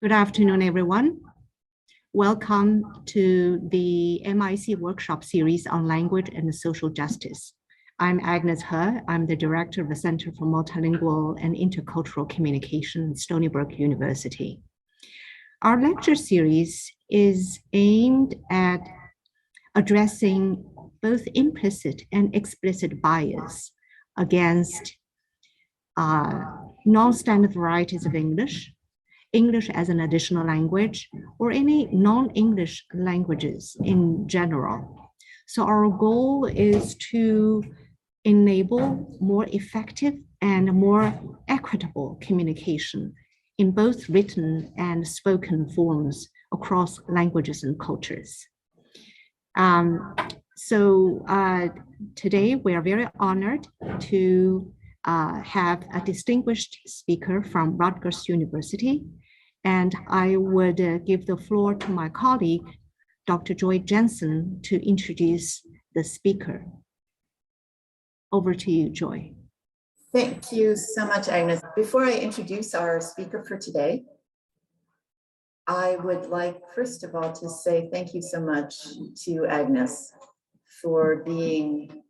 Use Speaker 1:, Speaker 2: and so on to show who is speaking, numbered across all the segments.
Speaker 1: Good afternoon, everyone. Welcome to the MIC workshop series on language and social justice. I'm Agnes He. I'm the director of the Center for Multilingual and Intercultural Communication at Stony Brook University. Our lecture series is aimed at addressing both implicit and explicit bias against non-standard varieties of English as an additional language, or any non-English languages in general. So our goal is to enable more effective and more equitable communication in both written and spoken forms across languages and cultures. Today we are very honored to have a distinguished speaker from Rutgers University. And I would give the floor to my colleague, Dr. Joy Jensen, to introduce the speaker. Over to you, Joy.
Speaker 2: Thank you so much, Agnes. Before I introduce our speaker for today, I would like, first of all, to say thank you so much to Agnes for being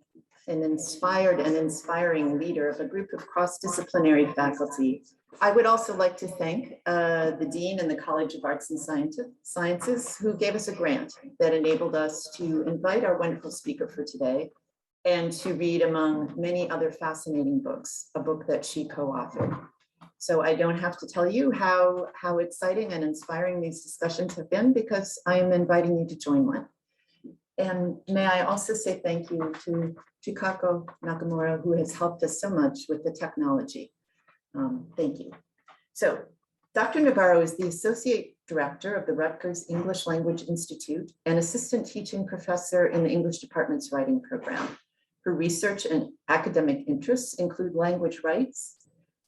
Speaker 2: an inspired and inspiring leader of a group of cross-disciplinary faculty. I would also like to thank the Dean and the College of Arts and Sciences who gave us a grant that enabled us to invite our wonderful speaker for today and to read, among many other fascinating books, a book that she co-authored. So I don't have to tell you how exciting and inspiring these discussions have been, because I am inviting you to join one. And may I also say thank you to Chikako Nakamura, who has helped us so much with the technology. Thank you. So Dr. Navarro is the Associate Director of the Rutgers English Language Institute and Assistant Teaching Professor in the English Department's Writing Program. Her research and academic interests include language rights,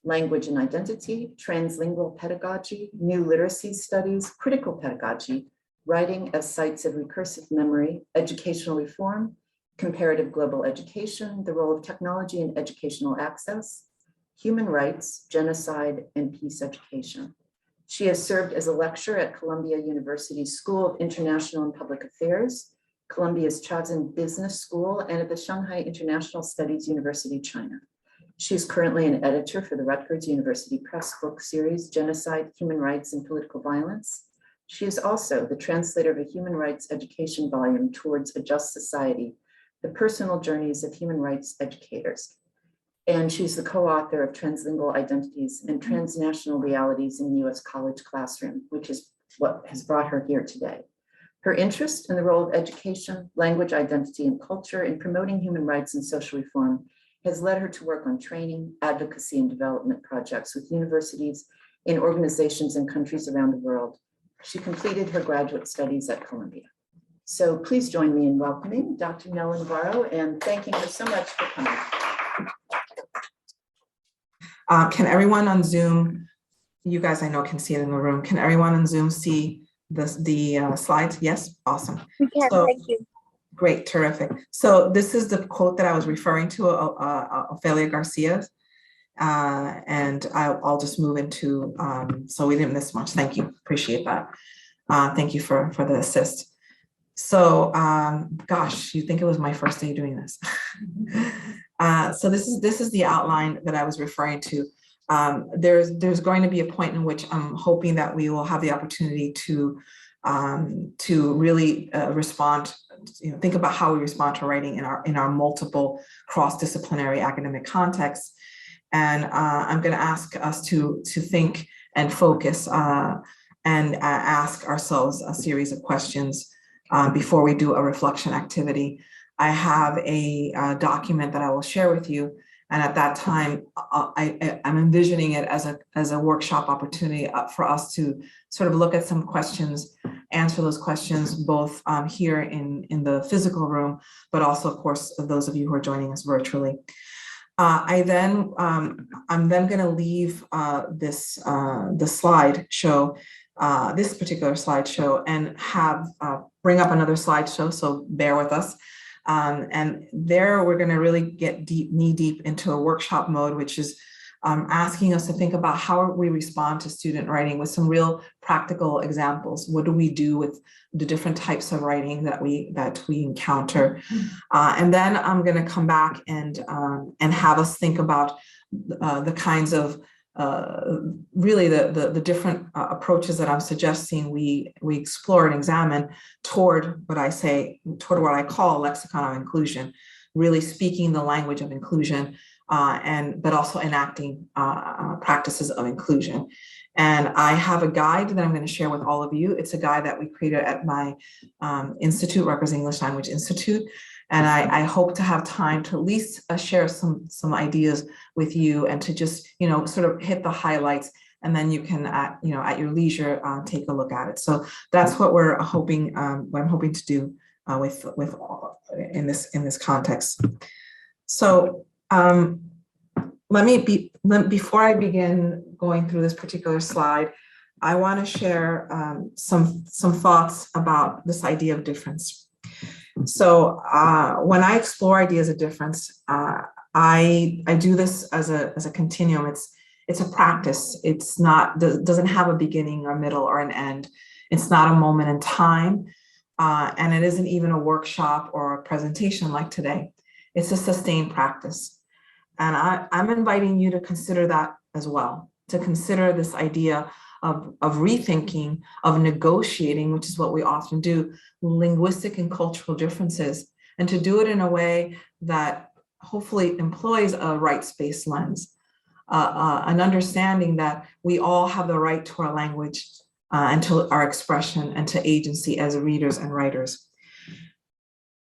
Speaker 2: language and identity, translingual pedagogy, new literacy studies, critical pedagogy, writing as sites of recursive memory, educational reform, comparative global education, the role of technology in educational access, human rights, genocide, and peace education. She has served as a lecturer at Columbia University School of International and Public Affairs, Columbia's Chazan Business School, and at the Shanghai International Studies University, China. She is currently an editor for the Rutgers University Press book series, Genocide, Human Rights, and Political Violence. She is also the translator of a human rights education volume, Towards a Just Society, The Personal Journeys of Human Rights Educators. And she's the co-author of Translingual Identities and Transnational Realities in the U.S. College Classroom, which is what has brought her here today. Her interest in the role of education, language, identity, and culture in promoting human rights and social reform has led her to work on training, advocacy, and development projects with universities in organizations and countries around the world. She completed her graduate studies at Columbia. So please join me in welcoming Dr. Noah Navarro and thanking her so much for coming.
Speaker 3: Can everyone on Zoom, you guys I know can see it in the room, can everyone on Zoom see the slides? Yes, awesome.
Speaker 4: We can, thank you.
Speaker 3: Great, terrific. So this is the quote that I was referring to, Ofelia Garcia, and I'll just move into, so we didn't miss much. Thank you, appreciate that. Thank you for the assist. So, gosh, you think it was my first day doing this. So this is the outline that I was referring to. There's going to be a point in which I'm hoping that we will have the opportunity to really respond, think about how we respond to writing in our multiple cross-disciplinary academic contexts. And I'm going to ask us to think and focus and ask ourselves a series of questions before we do a reflection activity. I have a document that I will share with you, and at that time, I'm envisioning it as a workshop opportunity for us to sort of look at some questions, answer those questions, both here in the physical room, but also, of course, those of you who are joining us virtually. I'm then going to leave the slideshow, this particular slideshow, and bring up another slideshow. So bear with us. And there we're going to really get knee deep into a workshop mode, which is asking us to think about how we respond to student writing with some real practical examples. What do we do with the different types of writing that we encounter? And then I'm going to come back and have us think about the kinds of really the different approaches that I'm suggesting we explore and examine toward what I call lexicon of inclusion, really speaking the language of inclusion, but also enacting practices of inclusion. And I have a guide that I'm going to share with all of you. It's a guide that we created at my institute, Rutgers English Language Institute. And I hope to have time to at least share some ideas with you and to just, sort of hit the highlights, and then you can, at your leisure, take a look at it. So that's what we're hoping, what I'm hoping to do with in this context. So before I begin going through this particular slide, I want to share some thoughts about this idea of difference. So when I explore ideas of difference, I do this as a continuum. It's a practice. It's not, doesn't have a beginning or middle or an end. It's not a moment in time. And it isn't even a workshop or a presentation like today. It's a sustained practice. And I'm inviting you to consider that as well, to consider this idea of rethinking, of negotiating, which is what we often do, linguistic and cultural differences, and to do it in a way that hopefully employs a rights-based lens, an understanding that we all have the right to our language and to our expression and to agency as readers and writers.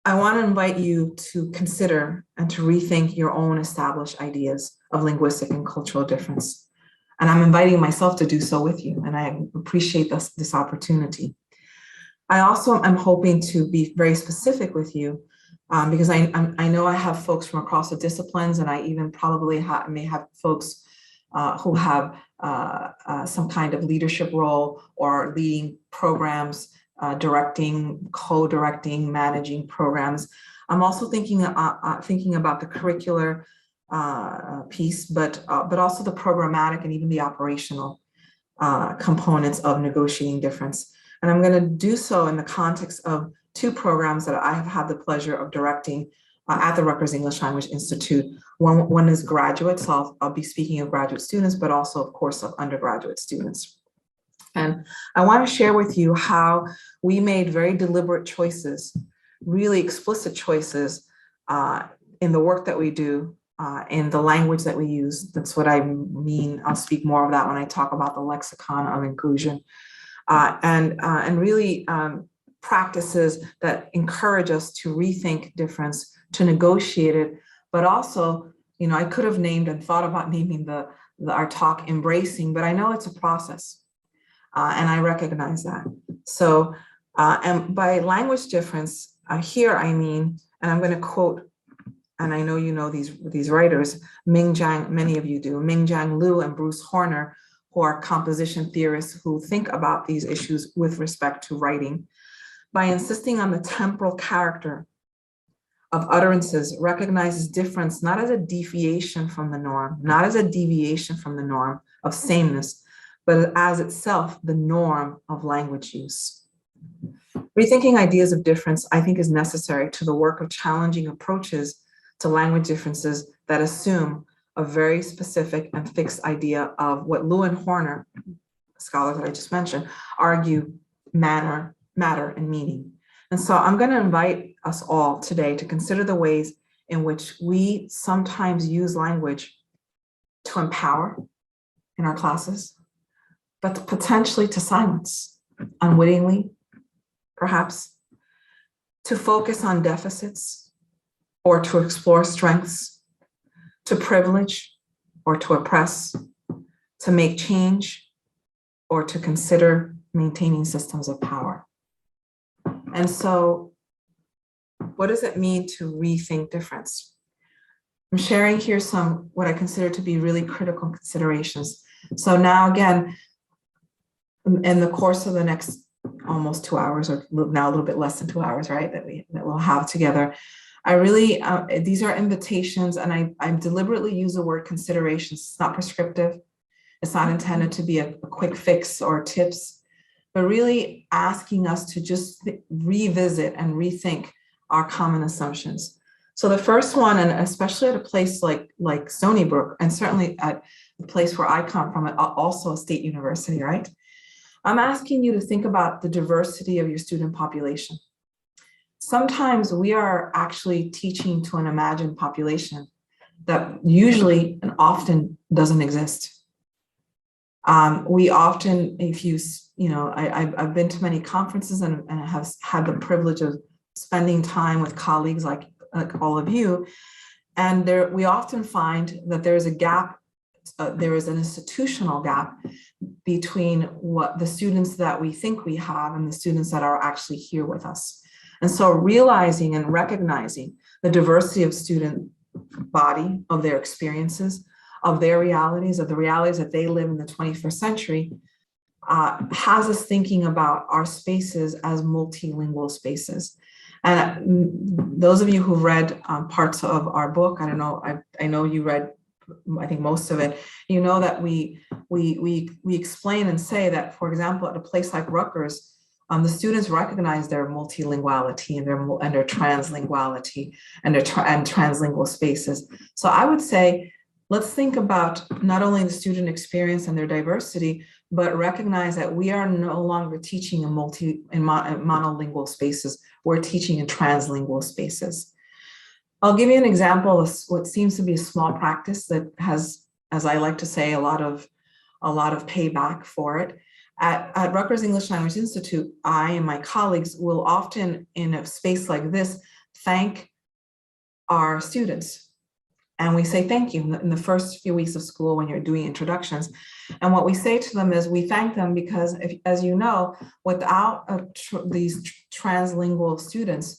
Speaker 3: I want to invite you to consider and to rethink your own established ideas of linguistic and cultural difference. And I'm inviting myself to do so with you, and I appreciate this opportunity. I also am hoping to be very specific with you because I know I have folks from across the disciplines, and I even probably may have folks who have some kind of leadership role or leading programs, directing, co-directing, managing programs. I'm also thinking about the curricular piece, but also the programmatic and even the operational components of negotiating difference. And I'm going to do so in the context of two programs that I have had the pleasure of directing at the Rutgers English Language Institute. One is graduate, so I'll be speaking of graduate students, but also, of course, of undergraduate students. And I want to share with you how we made very deliberate choices, really explicit choices in the work that we do, in the language that we use. That's what I mean. I'll speak more of that when I talk about the lexicon of inclusion, and really practices that encourage us to rethink difference, to negotiate it, but also, I could have named and thought about naming our talk embracing, but I know it's a process, and I recognize that. So, and by language difference, here I mean, and I'm going to quote, and I know you know these writers, Ming Jiang, many of you do, Ming Jiang Liu and Bruce Horner, who are composition theorists who think about these issues with respect to writing. By insisting on the temporal character of utterances, recognizes difference not as a deviation from the norm, not as a deviation from the norm of sameness, but as itself the norm of language use. Rethinking ideas of difference, I think, is necessary to the work of challenging approaches to language differences that assume a very specific and fixed idea of what Liu and Horner, scholars that I just mentioned, argue matter, and meaning. And so I'm going to invite us all today to consider the ways in which we sometimes use language to empower in our classes, but potentially to silence, unwittingly, perhaps, to focus on deficits or to explore strengths, to privilege or to oppress, to make change or to consider maintaining systems of power. And so what does it mean to rethink difference? I'm sharing here some what I consider to be really critical considerations. So now again, in the course of the next almost 2 hours, or now a little bit less than 2 hours, right, that we'll have together, I really, these are invitations, and I deliberately use the word considerations. It's not prescriptive. It's not intended to be a quick fix or tips, but really asking us to just revisit and rethink our common assumptions. So the first one, and especially at a place like Stony Brook, and certainly at the place where I come from, also a state university, right? I'm asking you to think about the diversity of your student population. Sometimes we are actually teaching to an imagined population that usually and often doesn't exist. We often, I've been to many conferences and have had the privilege of spending time with colleagues like all of you, and we often find that there is a gap, there is an institutional gap between what the students that we think we have and the students that are actually here with us. And so realizing and recognizing the diversity of student body, of their experiences, of their realities, of the realities that they live in the 21st century, has us thinking about our spaces as multilingual spaces. And those of you who've read parts of our book, I don't know, I know you read, I think most of it, you know that we explain and say that, for example, at a place like Rutgers, the students recognize their multilinguality and their translinguality and translingual spaces. So I would say, let's think about not only the student experience and their diversity, but recognize that we are no longer teaching in monolingual spaces. We're teaching in translingual spaces. I'll give you an example of what seems to be a small practice that has, as I like to say, a lot of payback for it. At Rutgers English Language Institute, I and my colleagues will often, in a space like this, thank our students. And we say thank you in the first few weeks of school when you're doing introductions. And what we say to them is we thank them because, as you know, without these translingual students,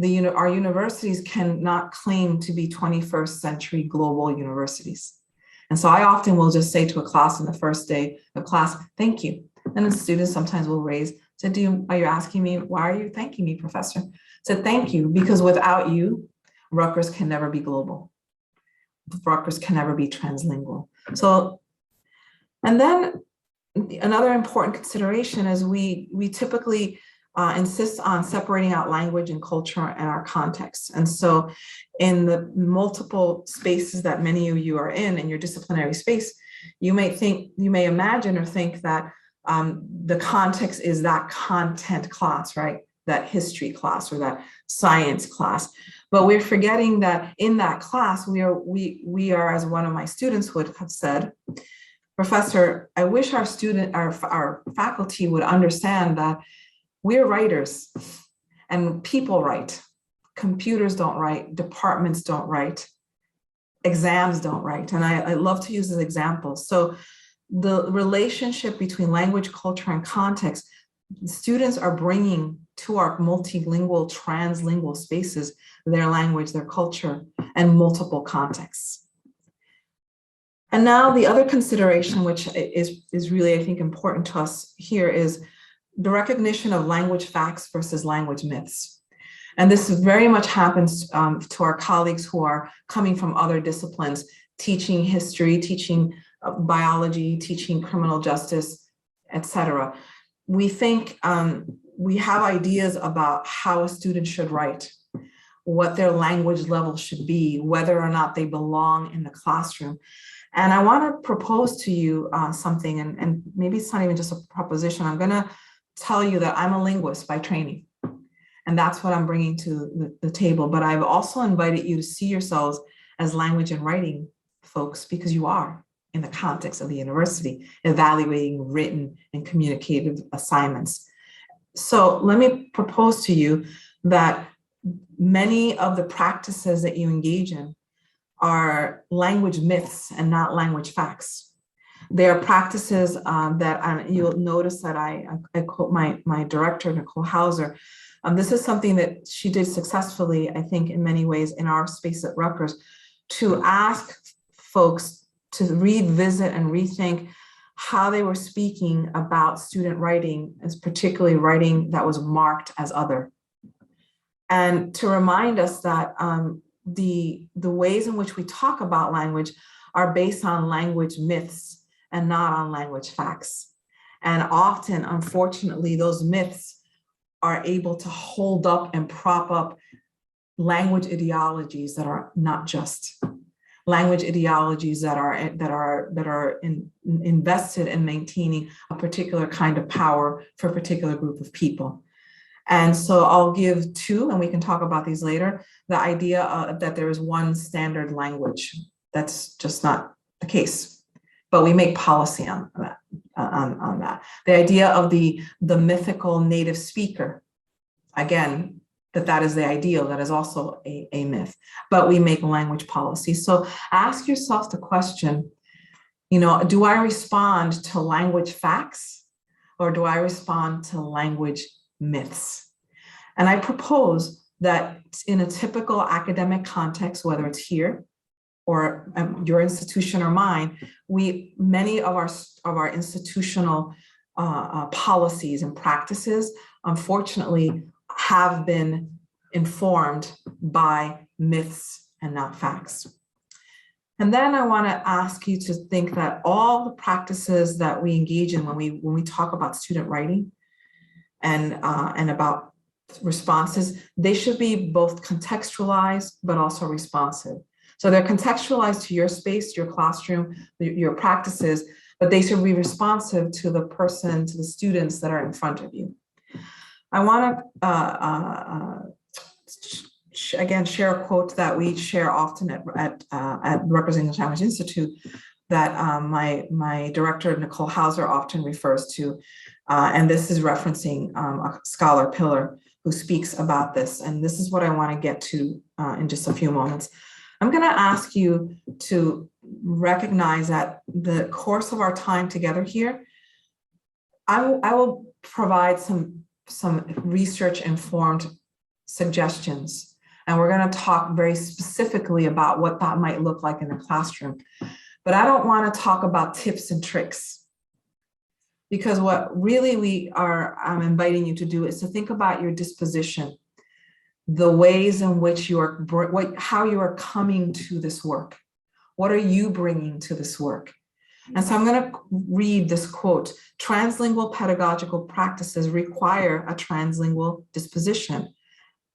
Speaker 3: our universities cannot claim to be 21st century global universities. And so I often will just say to a class in the first day of class, thank you. And the students sometimes will raise, said, are you asking me, why are you thanking me, professor? I said, thank you, because without you, Rutgers can never be global. Rutgers can never be translingual. So, and then another important consideration is we typically insist on separating out language and culture and our context. And so in the multiple spaces that many of you are in your disciplinary space, you may imagine or think that the context is that content class, right? That history class or that science class. But we're forgetting that in that class, we are, as one of my students would have said, Professor, I wish our faculty would understand that we're writers and people write. Computers don't write, departments don't write, exams don't write. And I love to use this example. So the relationship between language, culture, and context, students are bringing to our multilingual, translingual spaces their language, their culture, and multiple contexts. And now the other consideration, which is really, I think, important to us here, is the recognition of language facts versus language myths. And this very much happens to our colleagues who are coming from other disciplines, teaching history, teaching biology, teaching criminal justice, etc. We think we have ideas about how a student should write, what their language level should be, whether or not they belong in the classroom. And I want to propose to you something, and maybe it's not even just a proposition. I'm going to tell you that I'm a linguist by training, and that's what I'm bringing to the table. But I've also invited you to see yourselves as language and writing folks, because you are in the context of the university, evaluating written and communicative assignments. So let me propose to you that many of the practices that you engage in are language myths and not language facts. They are practices that you'll notice that I quote my director, Nicole Hauser. This is something that she did successfully, I think, in many ways in our space at Rutgers, to ask folks to revisit and rethink how they were speaking about student writing, as particularly writing that was marked as other. and to remind us that the ways in which we talk about language are based on language myths and not on language facts. And often, unfortunately, those myths are able to hold up and prop up language ideologies that are not just. Language ideologies that are invested in maintaining a particular kind of power for a particular group of people. And so I'll give two, and we can talk about these later, the idea that there is one standard language. That's just not the case, but we make policy on that. The idea of the mythical native speaker, again, that is the ideal, that is also a myth, but we make language policy. So ask yourself the question, do I respond to language facts or do I respond to language myths? And I propose that in a typical academic context, whether it's here or your institution or mine, many of our institutional policies and practices, unfortunately, have been informed by myths and not facts. And then I want to ask you to think that all the practices that we engage in when we talk about student writing and about responses, they should be both contextualized but also responsive. So they're contextualized to your space, your classroom, your practices, but they should be responsive to the person, to the students that are in front of you. I want to again share a quote that we share often at Representing the Challenge Institute that my director Nicole Hauser often refers to, and this is referencing a scholar Pillar who speaks about this. And this is what I want to get to in just a few moments. I'm going to ask you to recognize that the course of our time together here, I will provide some research-informed suggestions. And we're going to talk very specifically about what that might look like in the classroom. But I don't want to talk about tips and tricks, because what really I'm inviting you to do is to think about your disposition, the ways in which how you are coming to this work. What are you bringing to this work? And so I'm going to read this quote: translingual pedagogical practices require a translingual disposition,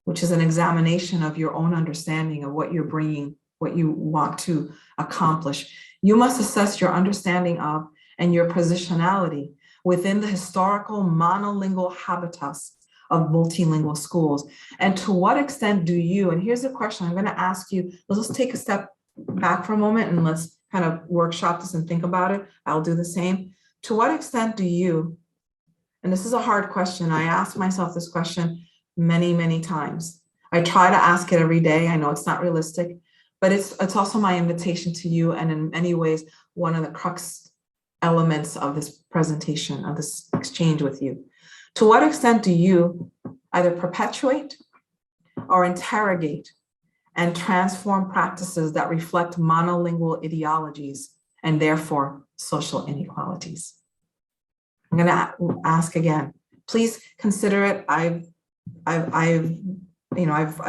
Speaker 3: which is an examination of your own understanding of what you're bringing, what you want to accomplish. You must assess your understanding of and your positionality within the historical monolingual habitus of multilingual schools. And to what extent do you, and here's the question I'm going to ask you, let's take a step back for a moment and let's kind of workshop this and think about it. I'll do the same. To what extent do you, and this is a hard question, I ask myself this question many, many times. I try to ask it every day. I know it's not realistic, but it's also my invitation to you, and in many ways, one of the crux elements of this presentation, of this exchange with you. To what extent do you either perpetuate or interrogate and transform practices that reflect monolingual ideologies and therefore social inequalities? I'm going to ask again. Please consider it. I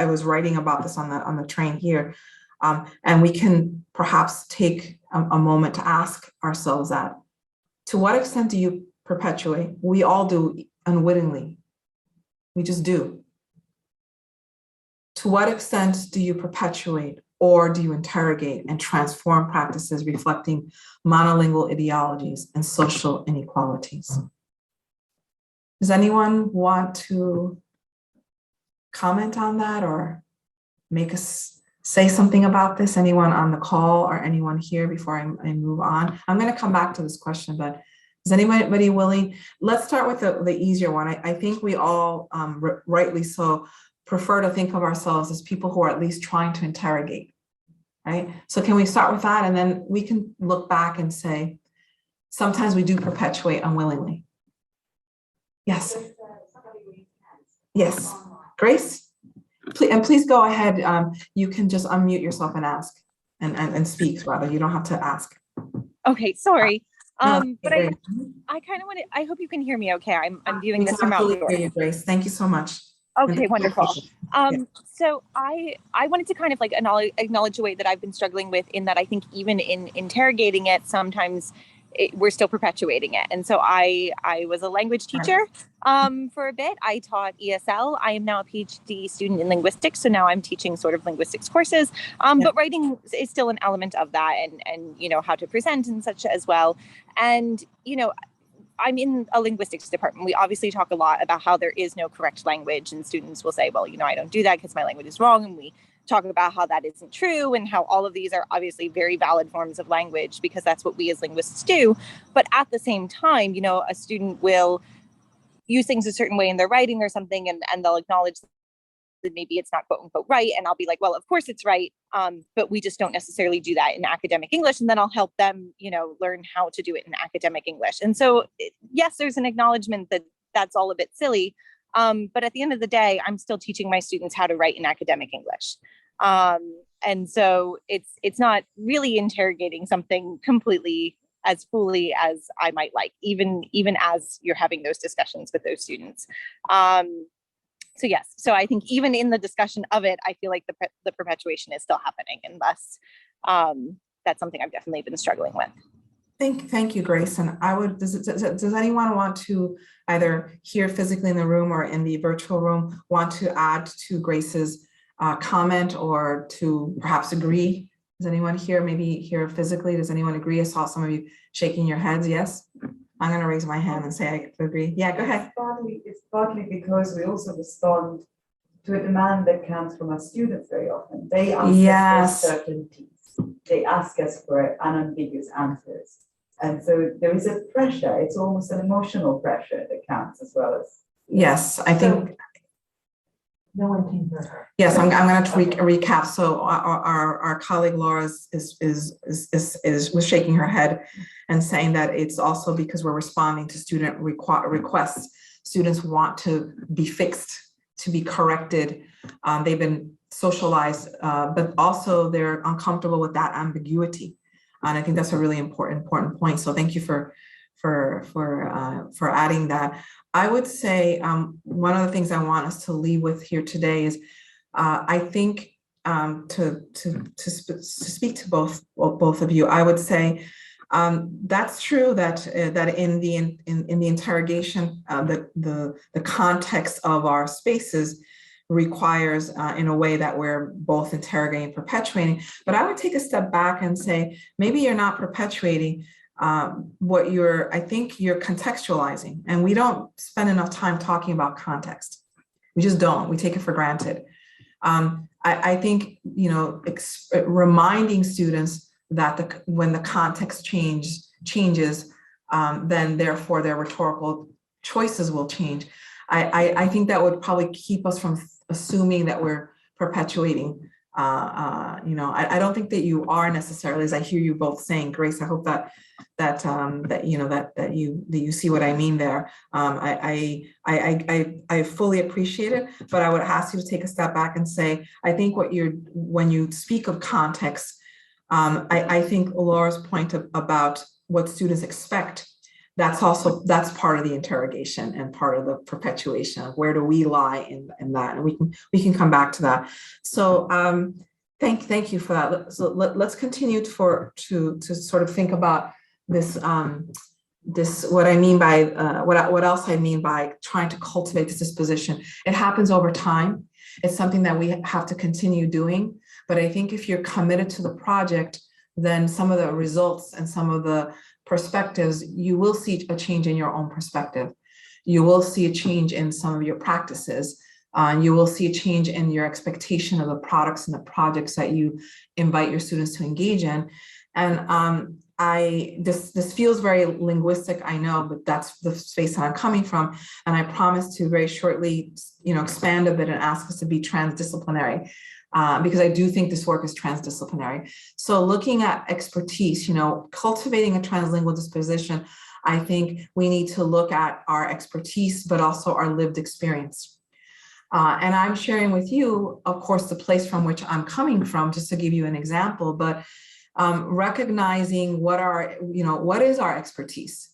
Speaker 3: was writing about this on the train here, and we can perhaps take a moment to ask ourselves that. To what extent do you perpetuate? We all do unwittingly. We just do. To what extent do you perpetuate or do you interrogate and transform practices reflecting monolingual ideologies and social inequalities? Does anyone want to comment on that or make us say something about this? Anyone on the call or anyone here before I move on? I'm going to come back to this question, but is anybody willing? Let's start with the easier one. I think we all, rightly so, prefer to think of ourselves as people who are at least trying to interrogate, right? So can we start with that? And then we can look back and say, sometimes we do perpetuate unwillingly. Yes. Yes. Grace? Please go ahead. You can just unmute yourself and ask and speak, rather. You don't have to ask.
Speaker 4: Okay, sorry.
Speaker 3: No,
Speaker 4: But I kind of want to, I hope you can hear me okay. I'm viewing this from
Speaker 3: absolutely
Speaker 4: outdoors.
Speaker 3: hear you, Grace. Thank you so much.
Speaker 4: Okay, wonderful. So I wanted to kind of like acknowledge a way that I've been struggling with, in that I think even in interrogating it, sometimes we're still perpetuating it. And so I was a language teacher for a bit. I taught ESL. I am now a PhD student in linguistics. So now I'm teaching sort of linguistics courses. But writing is still an element of that, and you know, how to present and such as well. And, you know, I'm in a linguistics department. We obviously talk a lot about how there is no correct language, and students will say, well, you know, I don't do that because my language is wrong. And we talk about how that isn't true, and how all of these are obviously very valid forms of language, because that's what we as linguists do. But at the same time, you know, a student will use things a certain way in their writing or something, and they'll acknowledge that maybe it's not quote unquote right. And I'll be like, well, of course it's right. But we just don't necessarily do that in academic English. And then I'll help them, you know, learn how to do it in academic English. And so, yes, there's an acknowledgement that that's all a bit silly. But at the end of the day, I'm still teaching my students how to write in academic English. And so it's not really interrogating something completely as fully as I might like, even as you're having those discussions with those students. So yes, so I think even in the discussion of it, I feel like the perpetuation is still happening, and thus that's something I've definitely been struggling with.
Speaker 3: Thank you, Grace. And I would, does anyone want to, either here physically in the room or in the virtual room, want to add to Grace's comment, or to perhaps agree? Does anyone here, maybe here physically, does anyone agree? I saw some of you shaking your heads. Yes. I'm going to raise my hand and say I agree. Yeah, go ahead.
Speaker 5: It's partly because we also respond to a demand that comes from our students very often. They ask us for certainties. They ask us for unambiguous answers. And so there is a pressure. It's almost an emotional pressure that counts as well as.
Speaker 3: Yes, I think.
Speaker 5: No one can hear her.
Speaker 3: Yes, I'm going to recap. So our colleague Laura was shaking her head and saying that it's also because we're responding to student requests. Students want to be fixed, to be corrected. They've been socialized, but also they're uncomfortable with that ambiguity. And I think that's a really important point. So thank you for adding that. I would say one of the things I want us to leave with here today is I think to speak to both of you, I would say that's true that in the interrogation, the context of our spaces requires in a way that we're both interrogating and perpetuating. But I would take a step back and say, maybe you're not perpetuating I think you're contextualizing, and we don't spend enough time talking about context. We just don't, we take it for granted. I think, you know, reminding students that when the context changes, then therefore their rhetorical choices will change. I think that would probably keep us from assuming that we're perpetuating. You know, I don't think that you are necessarily, as I hear you both saying, Grace. I hope that you know that you see what I mean there. I fully appreciate it, but I would ask you to take a step back and say, I think when you speak of context, I think Laura's point about what students expect, that's part of the interrogation and part of the perpetuation of where do we lie in that, and we can come back to that. So thank you for that. So let's continue to sort of think about this what I mean by what else I mean by trying to cultivate this disposition. It happens over time. It's something that we have to continue doing. But I think if you're committed to the project, then some of the results and some of the perspectives, you will see a change in your own perspective. You will see a change in some of your practices. You will see a change in your expectation of the products and the projects that you invite your students to engage in. And this feels very linguistic, I know, but that's the space that I'm coming from. And I promise to very shortly, you know, expand a bit and ask us to be transdisciplinary. Because I do think this work is transdisciplinary. So looking at expertise, you know, cultivating a translingual disposition, I think we need to look at our expertise, but also our lived experience. And I'm sharing with you, of course, the place from which I'm coming from, just to give you an example, but recognizing what is our expertise.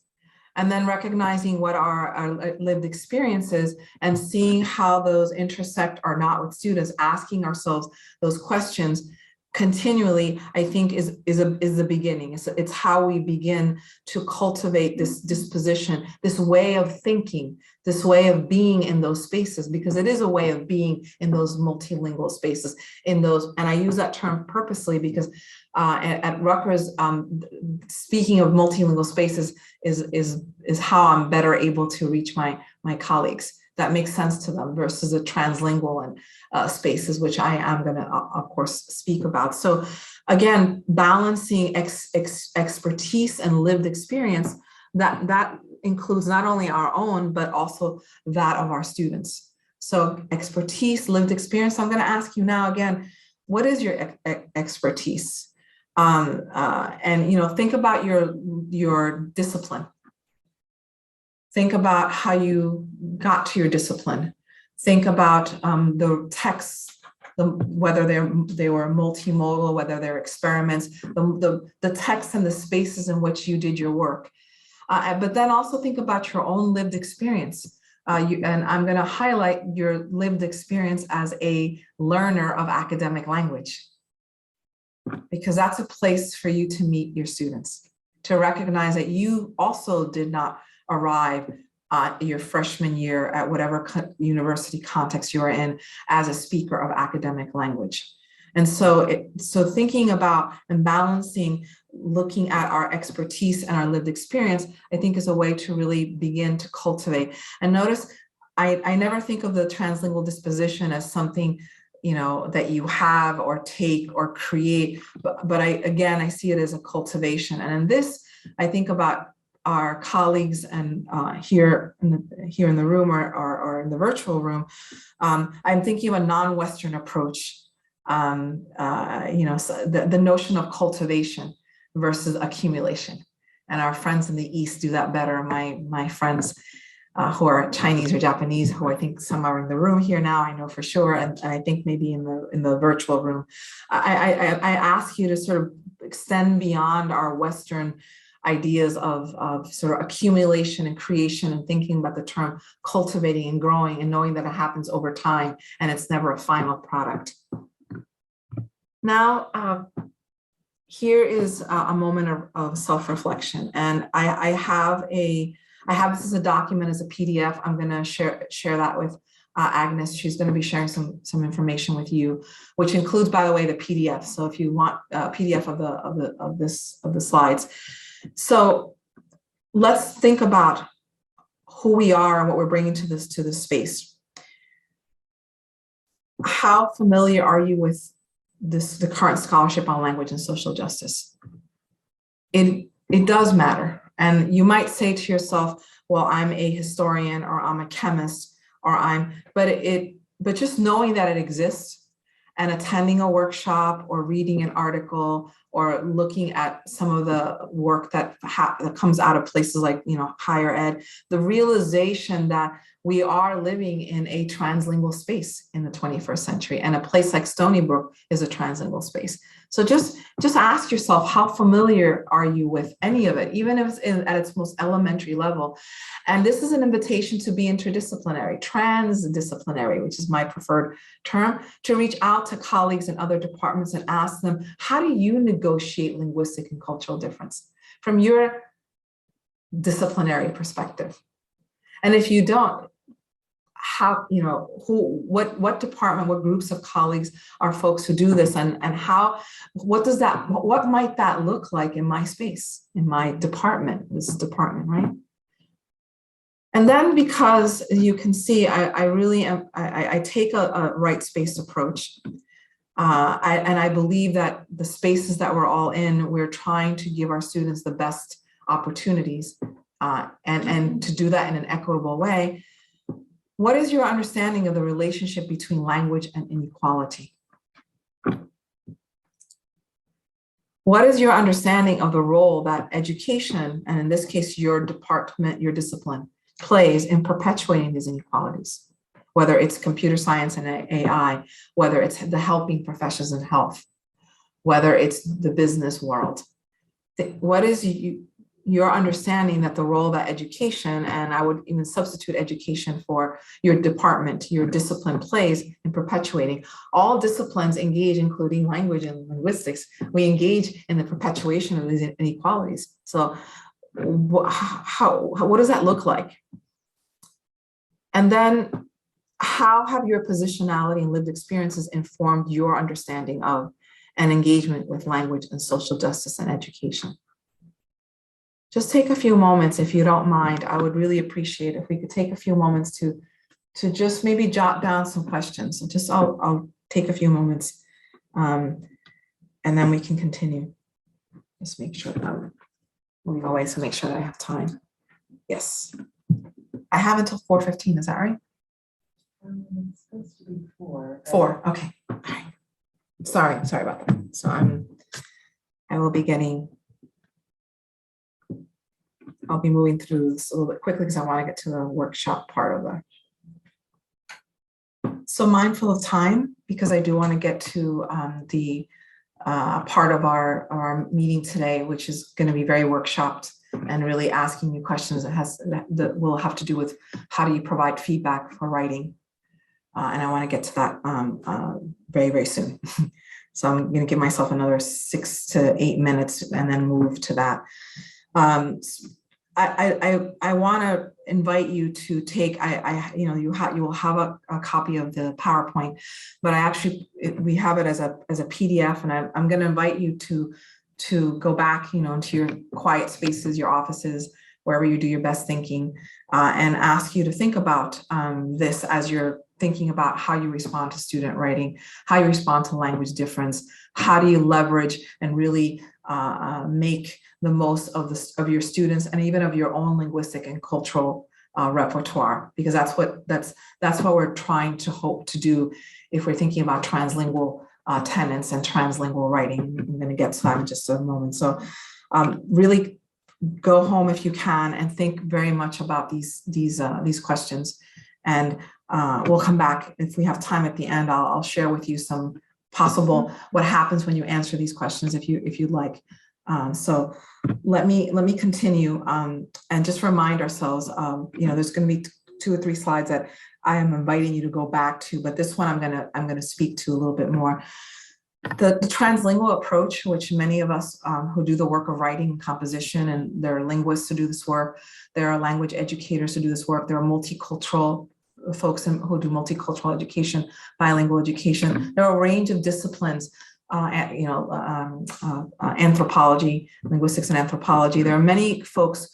Speaker 3: and then recognizing what our lived experiences and seeing how those intersect or not with students, asking ourselves those questions continually, I think is the beginning. It's how we begin to cultivate this disposition, this way of thinking, this way of being in those spaces, because it is a way of being in those multilingual spaces, in those, and I use that term purposely because at Rutgers, speaking of multilingual spaces is how I'm better able to reach my colleagues. That makes sense to them versus a translingual and spaces, which I am going to, of course, speak about. So again, balancing expertise and lived experience, that includes not only our own, but also that of our students. So expertise, lived experience. I'm going to ask you now again, what is your expertise? And think about your discipline. Think about how you got to your discipline. Think about the texts, whether they were multimodal, whether they're experiments, the texts and the spaces in which you did your work. But then also think about your own lived experience. And I'm going to highlight your lived experience as a learner of academic language, because that's a place for you to meet your students, to recognize that you also did not arrive your freshman year at whatever university context you are in as a speaker of academic language. And so thinking about and balancing, looking at our expertise and our lived experience, I think is a way to really begin to cultivate. And notice, I never think of the translingual disposition as something that you have or take or create, but I see it as a cultivation. And in this, I think about our colleagues and here in the room or in the virtual room. I'm thinking of a non-Western approach. So the notion of cultivation versus accumulation, and our friends in the East do that better. My friends who are Chinese or Japanese, who I think some are in the room here now, I know for sure, and I think maybe in the virtual room. I ask you to sort of extend beyond our Western ideas of sort of accumulation and creation, and thinking about the term cultivating and growing and knowing that it happens over time and it's never a final product. Now, here is a moment of self-reflection, and I have this as a document, as a PDF. I'm going to share that with Agnes. She's going to be sharing some information with you, which includes, by the way, the PDF. So if you want a PDF of the slides. So let's think about who we are and what we're bringing to this space. How familiar are you with the current scholarship on language and social justice? It does matter. And you might say to yourself, well, I'm a historian, or I'm a chemist, but just knowing that it exists and attending a workshop or reading an article or looking at some of the work that comes out of places like, higher ed, the realization that we are living in a translingual space in the 21st century, and a place like Stony Brook is a translingual space. So just ask yourself, how familiar are you with any of it, even if it's at its most elementary level? And this is an invitation to be interdisciplinary, transdisciplinary, which is my preferred term, to reach out to colleagues in other departments and ask them, how do you negotiate linguistic and cultural difference from your disciplinary perspective? And if you don't, how, what department, what groups of colleagues are folks who do this, and what might that look like in my space, in my department, this department, right? And then, because you can see, I really am, I take a rights-based approach. And I believe that the spaces that we're all in, we're trying to give our students the best opportunities, and to do that in an equitable way. What is your understanding of the relationship between language and inequality? What is your understanding of the role that education, and in this case, your department, your discipline, plays in perpetuating these inequalities? Whether it's computer science and AI, whether it's the helping professions in health, whether it's the business world. your understanding that the role that education, and I would even substitute education for your department, your discipline plays in perpetuating. All disciplines engage, including language and linguistics, we engage in the perpetuation of these inequalities. So what does that look like? And then how have your positionality and lived experiences informed your understanding of and engagement with language and social justice and education? Just take a few moments, if you don't mind. I would really appreciate if we could take a few moments to just maybe jot down some questions. And just I'll take a few moments, and then we can continue. Just make sure that I'm moving away, so make sure that I have time. Yes, I have until 4:15. Is that right?
Speaker 5: It's supposed to be 4.
Speaker 3: 4. Okay. All right. Sorry about that. So I will be getting. I'll be moving through this a little bit quickly because I want to get to the workshop part of that. So mindful of time, because I do want to get to the part of our meeting today, which is going to be very workshopped and really asking you questions that will have to do with how do you provide feedback for writing. And I want to get to that very, very soon. So I'm going to give myself another 6 to 8 minutes and then move to that. I want to invite you to take, you will have a copy of the PowerPoint, but we have it as a PDF, and I'm going to invite you to go back, into your quiet spaces, your offices, wherever you do your best thinking, and ask you to think about this as you're thinking about how you respond to student writing, how you respond to language difference, how do you leverage and really make the most of your students and even of your own linguistic and cultural repertoire, because that's what we're trying to hope to do if we're thinking about translingual tenets and translingual writing. I'm going to get to that in just a moment. So really go home if you can and think very much about these questions, and we'll come back if we have time at the end. I'll share with you some possible what happens when you answer these questions if you'd like. So let me continue and just remind ourselves, there's going to be 2 or 3 slides that I am inviting you to go back to, but this one I'm going to speak to a little bit more. The translingual approach, which many of us who do the work of writing and composition, and there are linguists who do this work, there are language educators who do this work, there are multicultural folks who do multicultural education, bilingual education. There are a range of disciplines, anthropology, linguistics and anthropology. There are many folks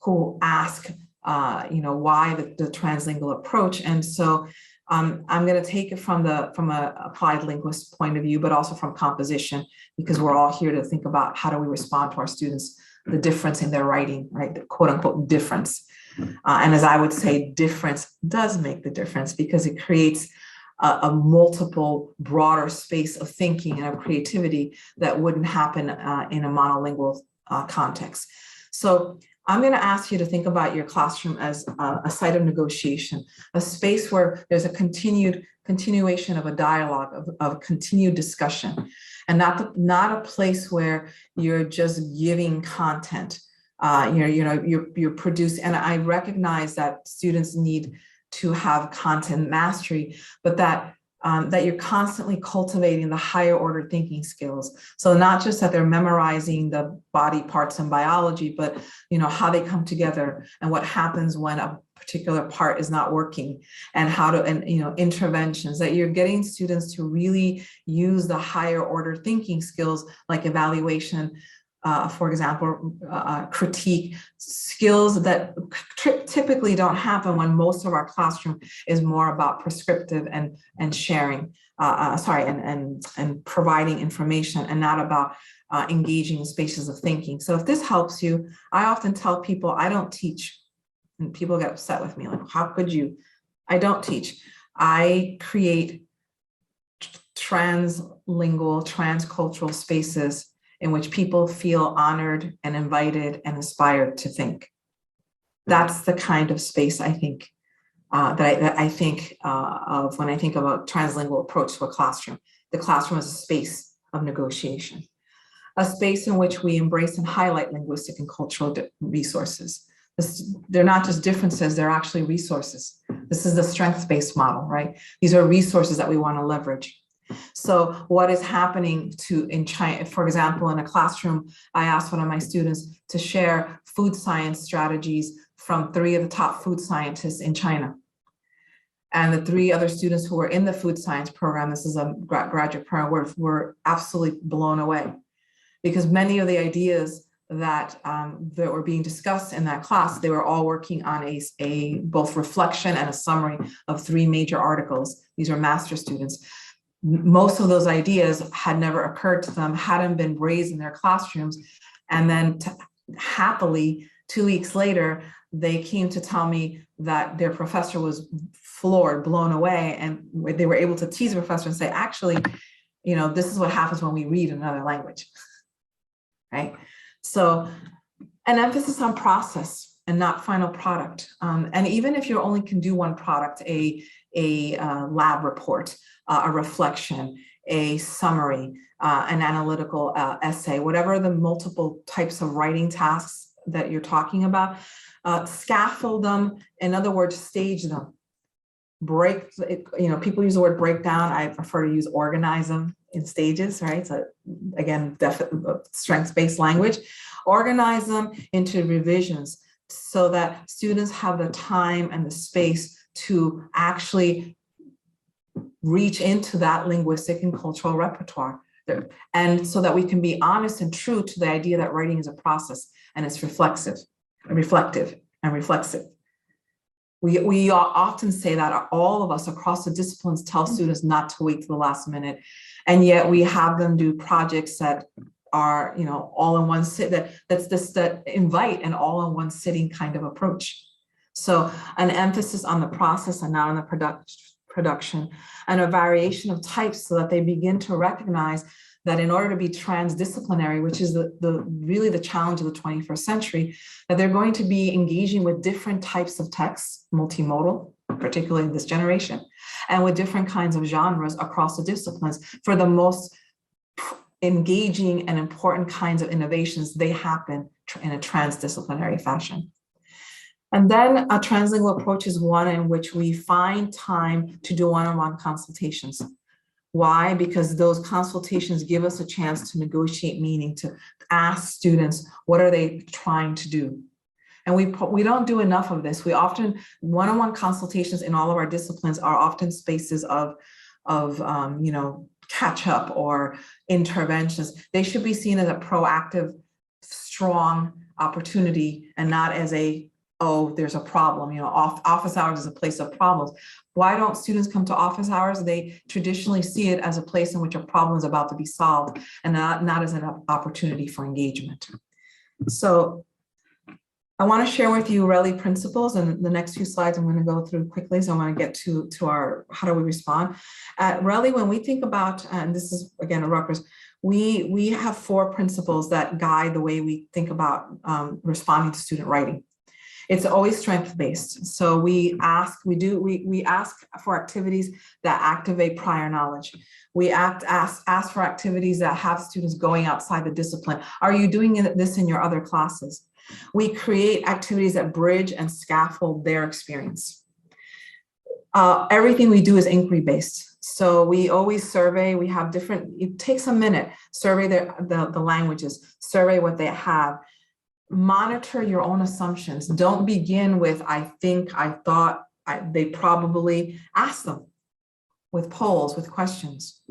Speaker 3: who ask, why the translingual approach. And so I'm going to take it from an applied linguist point of view, but also from composition, because we're all here to think about how do we respond to our students, the difference in their writing, right? The quote unquote difference. And as I would say, difference does make the difference, because it creates a multiple, broader space of thinking and of creativity that wouldn't happen in a monolingual context. So I'm going to ask you to think about your classroom as a site of negotiation, a space where there's a continuation of a dialogue, of continued discussion, and not a place where you're just giving content. You're producing, and I recognize that students need to have content mastery, but that you're constantly cultivating the higher order thinking skills. So not just that they're memorizing the body parts in biology, but how they come together and what happens when a particular part is not working, and interventions, that you're getting students to really use the higher order thinking skills like evaluation, for example, critique, skills that typically don't happen when most of our classroom is more about prescriptive and sharing, and providing information, and not about engaging in spaces of thinking. So if this helps you, I often tell people I don't teach, and people get upset with me, like, how could you? I don't teach. I create translingual, transcultural spaces in which people feel honored and invited and inspired to think. That's the kind of space I think that I think of when I think about translingual approach to a classroom. The classroom is a space of negotiation. a space in which we embrace and highlight linguistic and cultural resources. They're not just differences, they're actually resources. This is the strengths-based model, right? These are resources that we want to leverage. So what is happening in China, for example, in a classroom, I asked one of my students to share food science strategies from 3 of the top food scientists in China. And the 3 other students who were in the food science program, this is a graduate program, were absolutely blown away, because many of the ideas that were being discussed in that class, they were all working on a both reflection and a summary of 3 major articles. These are master students. Most of those ideas had never occurred to them, hadn't been raised in their classrooms. And then happily, 2 weeks later, they came to tell me that their professor was floored, blown away, and they were able to tease the professor and say, actually, you know, this is what happens when we read another language, right? So an emphasis on process and not final product. And even if you only can do one product, a lab report, a reflection, a summary, an analytical essay, whatever the multiple types of writing tasks that you're talking about, scaffold them. In other words, stage them. Break, you know, people use the word breakdown. I prefer to use organize them in stages, right? So again, strengths-based language. Organize them into revisions so that students have the time and the space to actually reach into that linguistic and cultural repertoire. And so that we can be honest and true to the idea that writing is a process and it's reflective and reflexive. We often say that all of us across the disciplines tell students not to wait to the last minute, and yet we have them do projects that are, you know, all in one sit, that invite an all in one sitting kind of approach. So an emphasis on the process and not on the production, and a variation of types so that they begin to recognize that in order to be transdisciplinary, which is really the challenge of the 21st century, that they're going to be engaging with different types of texts, multimodal, particularly in this generation, and with different kinds of genres across the disciplines. For the most engaging and important kinds of innovations, they happen in a transdisciplinary fashion. And then a translingual approach is one in which we find time to do one-on-one consultations. Why? Because those consultations give us a chance to negotiate meaning, to ask students, what are they trying to do? And we don't do enough of this. We often, one-on-one consultations in all of our disciplines are often spaces of you know, catch up or interventions. They should be seen as a proactive, strong opportunity and not as oh, there's a problem, you know, office hours is a place of problems. Why don't students come to office hours? They traditionally see it as a place in which a problem is about to be solved and not as an opportunity for engagement. So I want to share with you RELI principles, and the next few slides I'm going to go through quickly. So I want to get to our, how do we respond? At RELI, when we think about, and this is again a Rutgers, we have 4 principles that guide the way we think about responding to student writing. It's always strength-based. So we ask for activities that activate prior knowledge. We ask for activities that have students going outside the discipline. Are you doing this in your other classes? We create activities that bridge and scaffold their experience. Everything we do is inquiry-based. So we always survey, we have different, it takes a minute, survey the languages, survey what they have. Monitor your own assumptions. Don't begin with, I think, I thought, they probably. Ask them with polls, with questions.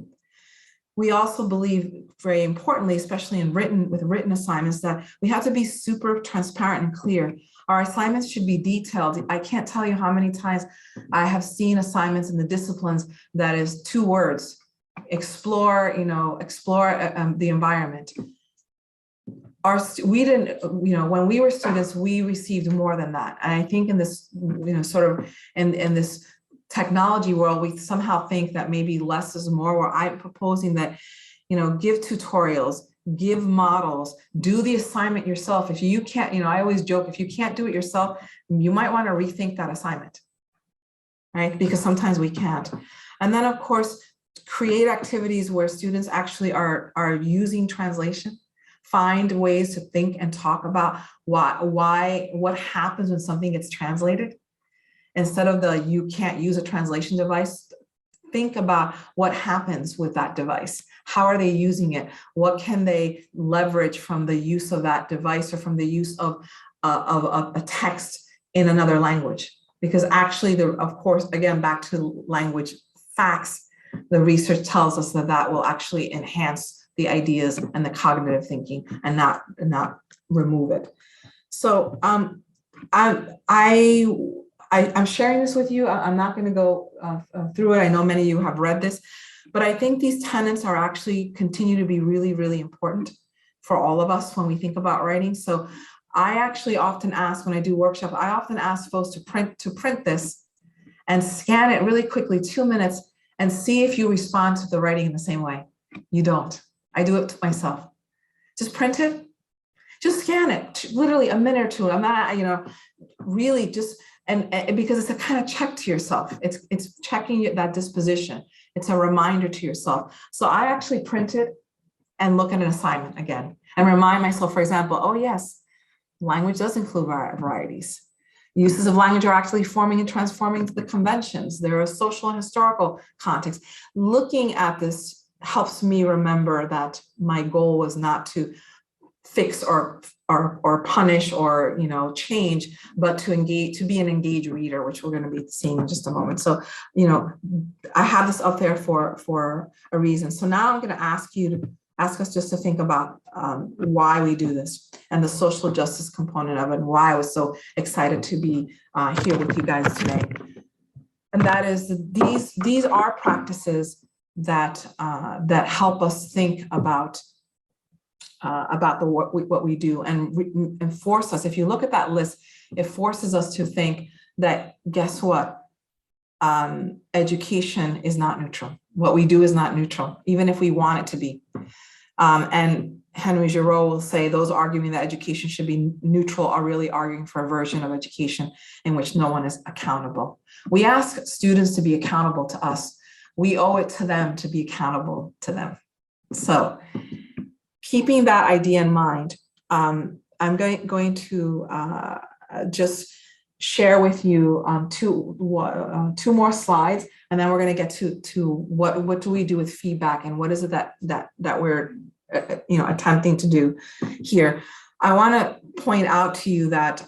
Speaker 3: We also believe, very importantly, especially in written assignments, that we have to be super transparent and clear. Our assignments should be detailed. I can't tell you how many times I have seen assignments in the disciplines that is 2 words: explore, you know, the environment. We didn't, you know, when we were students, we received more than that. And I think in this, you know, sort of in this technology world, we somehow think that maybe less is more, where I'm proposing that, you know, give tutorials, give models, do the assignment yourself. If you can't, you know, I always joke, if you can't do it yourself, you might want to rethink that assignment, right? Because sometimes we can't. And then of course, create activities where students actually are using translation. find ways to think and talk about what happens when something gets translated. Instead of you can't use a translation device, think about what happens with that device. How are they using it? What can they leverage from the use of that device or from the use of a text in another language? Because actually, of course, again, back to language facts, the research tells us that will actually enhance the ideas and the cognitive thinking and not remove it. So I'm sharing this with you. I'm not going to go through it. I know many of you have read this, but I think these tenets are actually continue to be really, really important for all of us when we think about writing. So I actually often ask, when I do workshops, I often ask folks to print this and scan it really quickly, 2 minutes, and see if you respond to the writing in the same way. You don't. I do it to myself. Just print it, just scan it, literally a minute or two. I'm not, really just, and because it's a kind of check to yourself. It's checking that disposition. It's a reminder to yourself. So I actually print it and look at an assignment again and remind myself, for example, oh yes, language does include varieties. Uses of language are actually forming and transforming the conventions. There are social and historical contexts. Looking at this helps me remember that my goal was not to fix or punish or change, but to engage, to be an engaged reader, which we're going to be seeing in just a moment. So I have this up there for a reason. So now I'm going to ask us just to think about why we do this and the social justice component of it, and why I was so excited to be here with you guys today. And that is these are practices that help us think about what we do and force us. If you look at that list, it forces us to think that, guess what? Education is not neutral. What we do is not neutral, even if we want it to be. And Henry Giraud will say those arguing that education should be neutral are really arguing for a version of education in which no one is accountable. We ask students to be accountable to us. We owe it to them to be accountable to them. So keeping that idea in mind, I'm going to just share with you two more slides, and then we're going to get to what do we do with feedback and what is it that we're attempting to do here. I want to point out to you that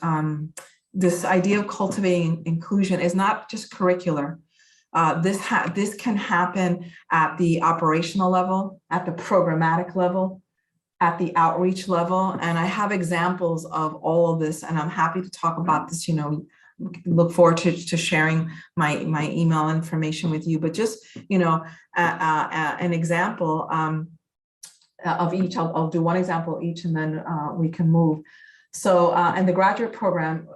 Speaker 3: this idea of cultivating inclusion is not just curricular. This can happen at the operational level, at the programmatic level, at the outreach level. And I have examples of all of this, and I'm happy to talk about this, look forward to sharing my email information with you, but just, an example of each. I'll do one example each, and then we can move. So in the graduate program,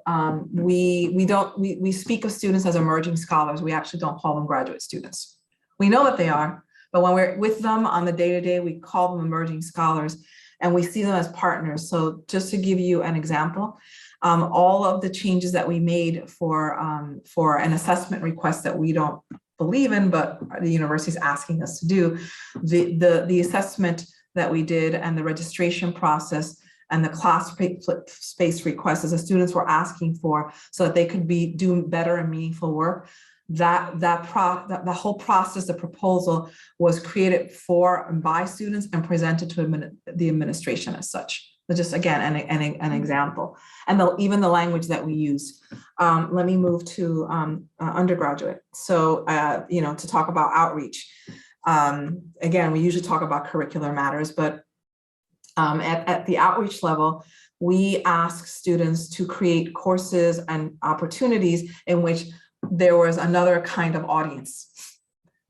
Speaker 3: we speak of students as emerging scholars. We actually don't call them graduate students. We know that they are, but when we're with them on the day-to-day, we call them emerging scholars, and we see them as partners. So just to give you an example, all of the changes that we made for an assessment request that we don't believe in, but the university is asking us to do, the assessment that we did and the registration process and the class space requests as the students were asking for so that they could do better and meaningful work. The whole process, the proposal was created for and by students and presented to the administration as such. So just again, an example. And even the language that we use. Let me move to undergraduate. So, to talk about outreach. Again, we usually talk about curricular matters, but at the outreach level, we ask students to create courses and opportunities in which there was another kind of audience,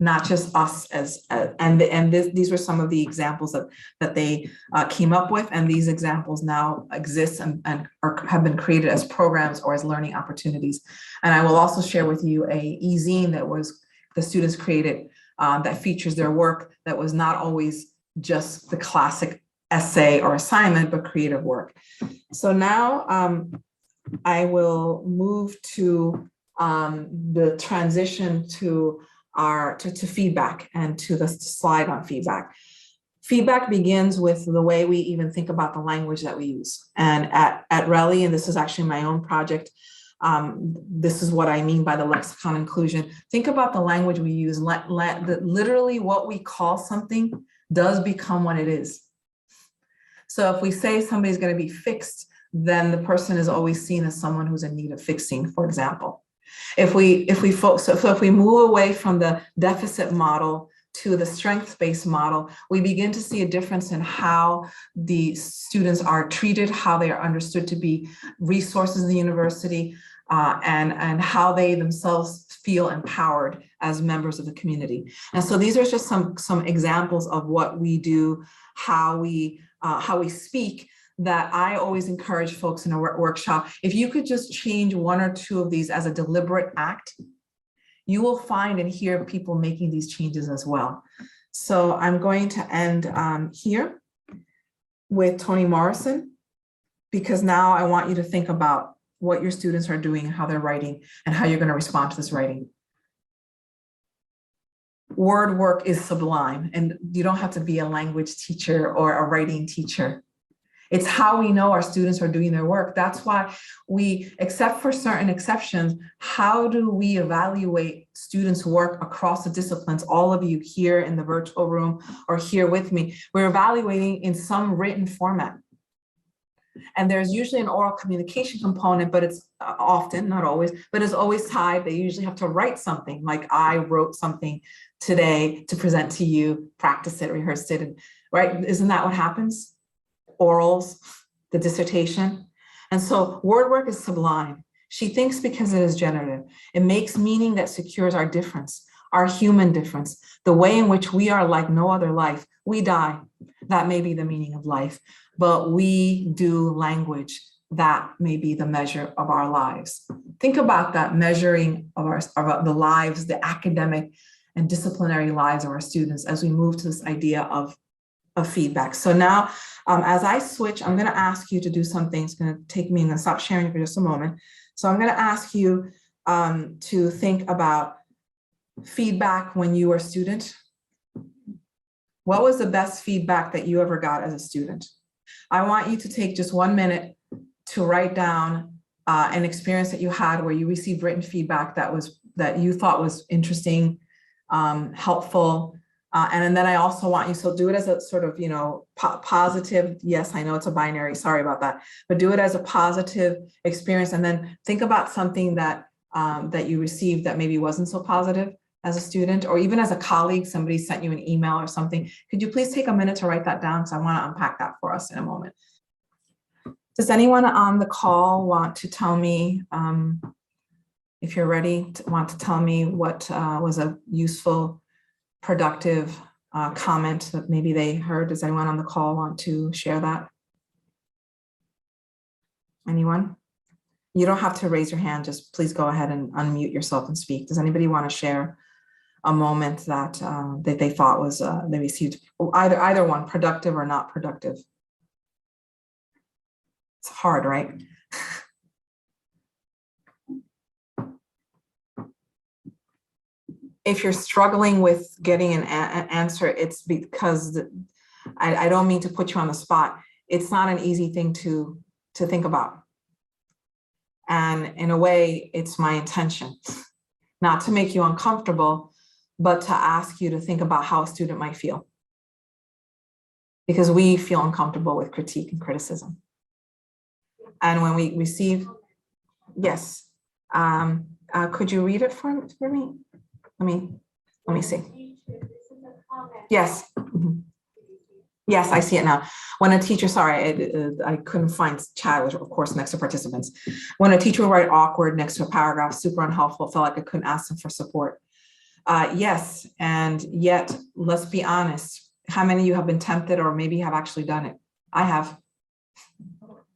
Speaker 3: not just us these were some of the examples that they came up with, and these examples now exist and have been created as programs or as learning opportunities. And I will also share with you a e-zine that was the students created that features their work that was not always just the classic essay or assignment, but creative work. So now I will move to the transition to feedback and to the slide on feedback. Feedback begins with the way we even think about the language that we use. And at Relly, and this is actually my own project, this is what I mean by the lexicon inclusion. Think about the language we use. Literally what we call something does become what it is. So if we say somebody's going to be fixed, then the person is always seen as someone who's in need of fixing, for example. If we move away from the deficit model to the strengths-based model, we begin to see a difference in how the students are treated, how they are understood to be resources in the university, and how they themselves feel empowered as members of the community. And so these are just some examples of what we do, how we speak, that I always encourage folks in a workshop. If you could just change one or two of these as a deliberate act, you will find and hear people making these changes as well. So I'm going to end here with Toni Morrison, because now I want you to think about what your students are doing, how they're writing, and how you're going to respond to this writing. Word work is sublime, and you don't have to be a language teacher or a writing teacher. It's how we know our students are doing their work. That's why we, except for certain exceptions, how do we evaluate students' work across the disciplines? All of you here in the virtual room or here with me, we're evaluating in some written format. And there's usually an oral communication component, but it's often, not always, but it's always tied. They usually have to write something, like I wrote something today to present to you, practice it, rehearse it, and, right? Isn't that what happens? Orals, the dissertation. And so word work is sublime. She thinks because it is generative. It makes meaning that secures our difference, our human difference, the way in which we are like no other life. We die. That may be the meaning of life, but we do language. That may be the measure of our lives. Think about that measuring of the lives, the academic and disciplinary lives of our students as we move to this idea of feedback. So now, as I switch, I'm going to ask you to do something. It's going to take me, I'm going to stop sharing for just a moment. So I'm going to ask you to think about feedback when you were a student. What was the best feedback that you ever got as a student? I want you to take just 1 minute to write down an experience that you had where you received written feedback that you thought was interesting, helpful. And then I also want you, so do it as a sort of, positive. Yes, I know it's a binary, sorry about that, but do it as a positive experience. And then think about something that you received that maybe wasn't so positive as a student, or even as a colleague, somebody sent you an email or something. Could you please take a minute to write that down? Because I want to unpack that for us in a moment. Does anyone on the call want to tell me, if you're ready, want to tell me what was a useful, productive comment that maybe they heard? Does anyone on the call want to share that? Anyone? You don't have to raise your hand, just please go ahead and unmute yourself and speak. Does anybody want to share a moment that that they thought was, they received either one, productive or not productive? It's hard, right? If you're struggling with getting an answer, it's because I don't mean to put you on the spot. It's not an easy thing to think about. And in a way, it's my intention, not to make you uncomfortable, but to ask you to think about how a student might feel. Because we feel uncomfortable with critique and criticism. And when we receive, yes, could you read it for me? Let me see. Yes. Mm-hmm. Yes, I see it now. When a teacher, sorry, I couldn't find chat, of course, next to participants. When a teacher would write awkward next to a paragraph, super unhelpful, felt like I couldn't ask them for support. Yes, and yet, let's be honest. How many of you have been tempted or maybe have actually done it? I have.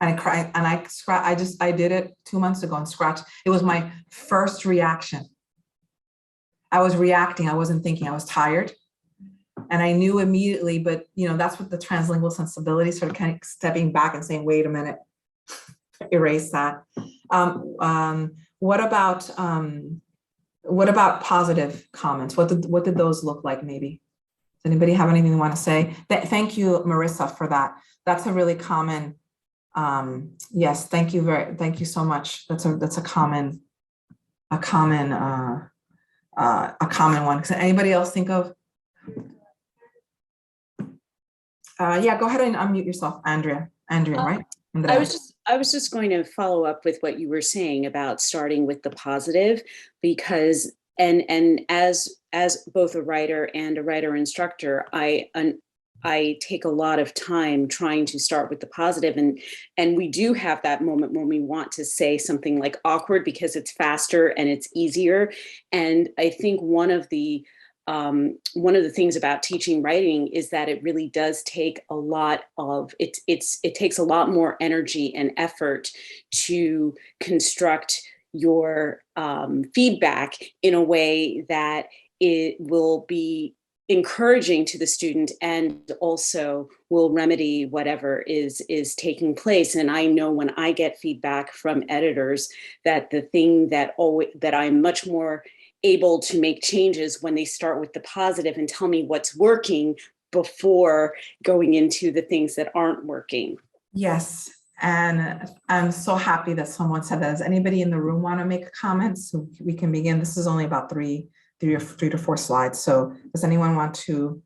Speaker 3: And I cried, and I did it 2 months ago and scratched. It was my first reaction. I was reacting, I wasn't thinking, I was tired. And I knew immediately, but that's what the translingual sensibility, sort of kind of stepping back and saying, wait a minute, erase that. What about positive comments? What did those look like maybe? Does anybody have anything they want to say? Thank you, Marissa, for that. That's a really common, yes, thank you so much. That's a common one. Does anybody else think of? Yeah, go ahead and unmute yourself, Andrea, right?
Speaker 6: I was just going to follow up with what you were saying about starting with the positive, because and as both a writer and a writer instructor, I take a lot of time trying to start with the positive, and we do have that moment when we want to say something like awkward because it's faster and it's easier. And I think one of the things about teaching writing is that it really does take a lot of it takes a lot more energy and effort to construct your feedback in a way that it will be encouraging to the student and also will remedy whatever is taking place. And I know when I get feedback from editors that the thing that I'm much more able to make changes when they start with the positive and tell me what's working before going into the things that aren't working.
Speaker 3: Yes, and I'm so happy that someone said that. Does anybody in the room want to make a comment so we can begin? This is only about three to four slides. So does anyone want to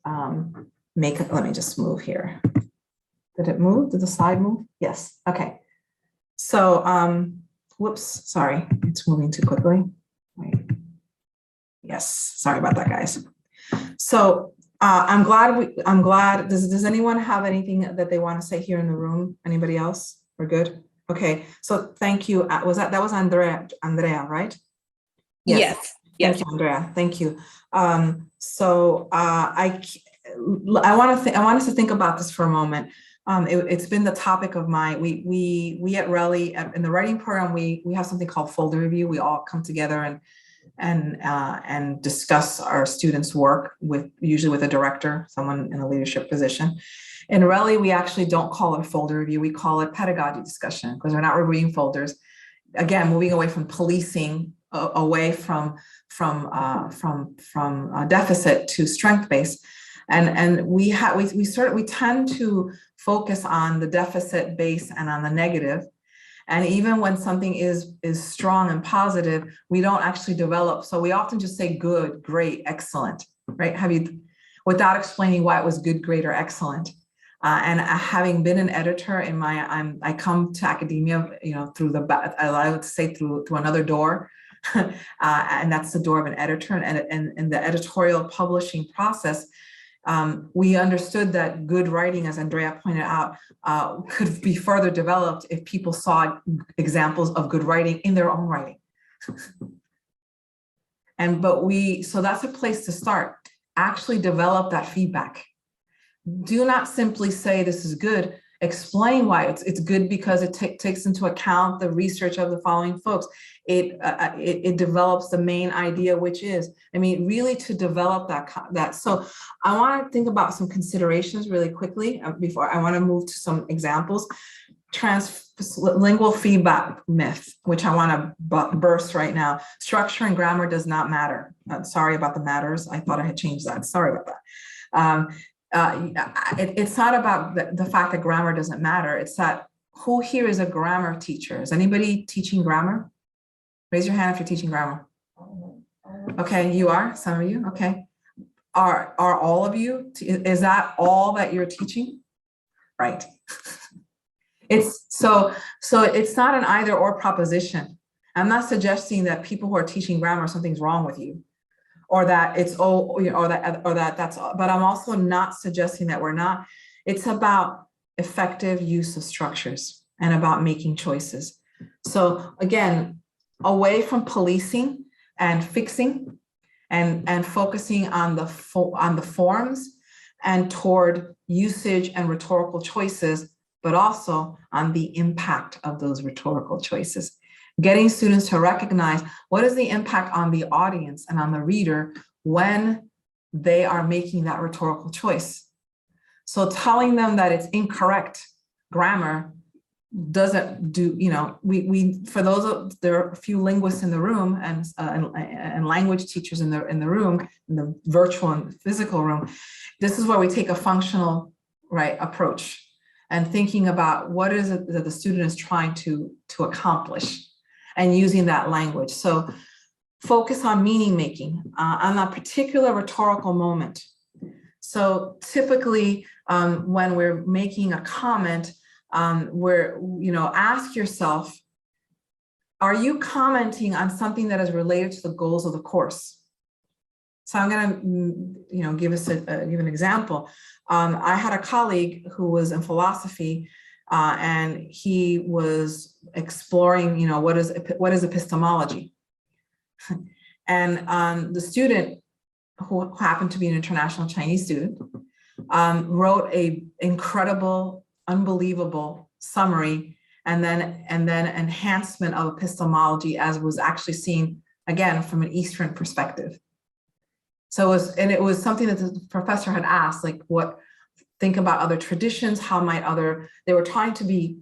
Speaker 3: let me just move here. Did it move? Did the slide move? Yes, okay. So, whoops, sorry, it's moving too quickly. Wait. Yes, sorry about that, guys. So I'm glad. Does anyone have anything that they want to say here in the room? Anybody else? We're good. Okay. So thank you. That was Andrea, right?
Speaker 6: Yes.
Speaker 3: Thank you, Andrea. Thank you. So I want us to think about this for a moment. It's been the topic of we at Relly in the writing program, we have something called folder review. We all come together and discuss our students' work usually with a director, someone in a leadership position. In Relly, we actually don't call it folder review. We call it pedagogy discussion because we're not reviewing folders. Again, moving away from policing, away from deficit to strength-based. And we tend to focus on the deficit base and on the negative. And even when something is strong and positive, we don't actually develop. So we often just say good, great, excellent, right? Without explaining why it was good, great, or excellent. And having been an editor I come to academia, through I would say through another door. And that's the door of an editor. And in the editorial publishing process, we understood that good writing, as Andrea pointed out, could be further developed if people saw examples of good writing in their own writing. So that's a place to start. Actually develop that feedback. Do not simply say this is good. Explain why it's good, because it takes into account the research of the following folks. It develops the main idea, which is, really to develop that. So I want to think about some considerations really quickly before I want to move to some examples. Translingual feedback myth, which I want to burst right now. Structure and grammar does not matter. Sorry about the matters. I thought I had changed that. Sorry about that. It's not about the fact that grammar doesn't matter. It's that who here is a grammar teacher? Is anybody teaching grammar? Raise your hand if you're teaching grammar. Okay, you are, some of you, okay. Are all of you, is that all that you're teaching? Right. So it's not an either or proposition. I'm not suggesting that people who are teaching grammar, something's wrong with you, or that it's that's, but I'm also not suggesting that we're not. It's about effective use of structures and about making choices. So again, away from policing and fixing and focusing on the forms and toward usage and rhetorical choices, but also on the impact of those rhetorical choices. Getting students to recognize what is the impact on the audience and on the reader when they are making that rhetorical choice. So telling them that it's incorrect grammar doesn't do, we for those, there are a few linguists in the room and language teachers in the room, in the virtual and physical room. This is where we take a functional, approach and thinking about what is it that the student is trying to accomplish and using that language. So focus on meaning making on that particular rhetorical moment. So typically when we're making a comment, where, ask yourself, are you commenting on something that is related to the goals of the course? So I'm going to, give an example. I had a colleague who was in philosophy, and he was exploring, what is epistemology, and the student, who happened to be an international Chinese student, wrote a incredible, unbelievable summary, and then enhancement of epistemology as was actually seen again from an Eastern perspective. So it was something that the professor had asked, like, think about other traditions, how might they were trying to be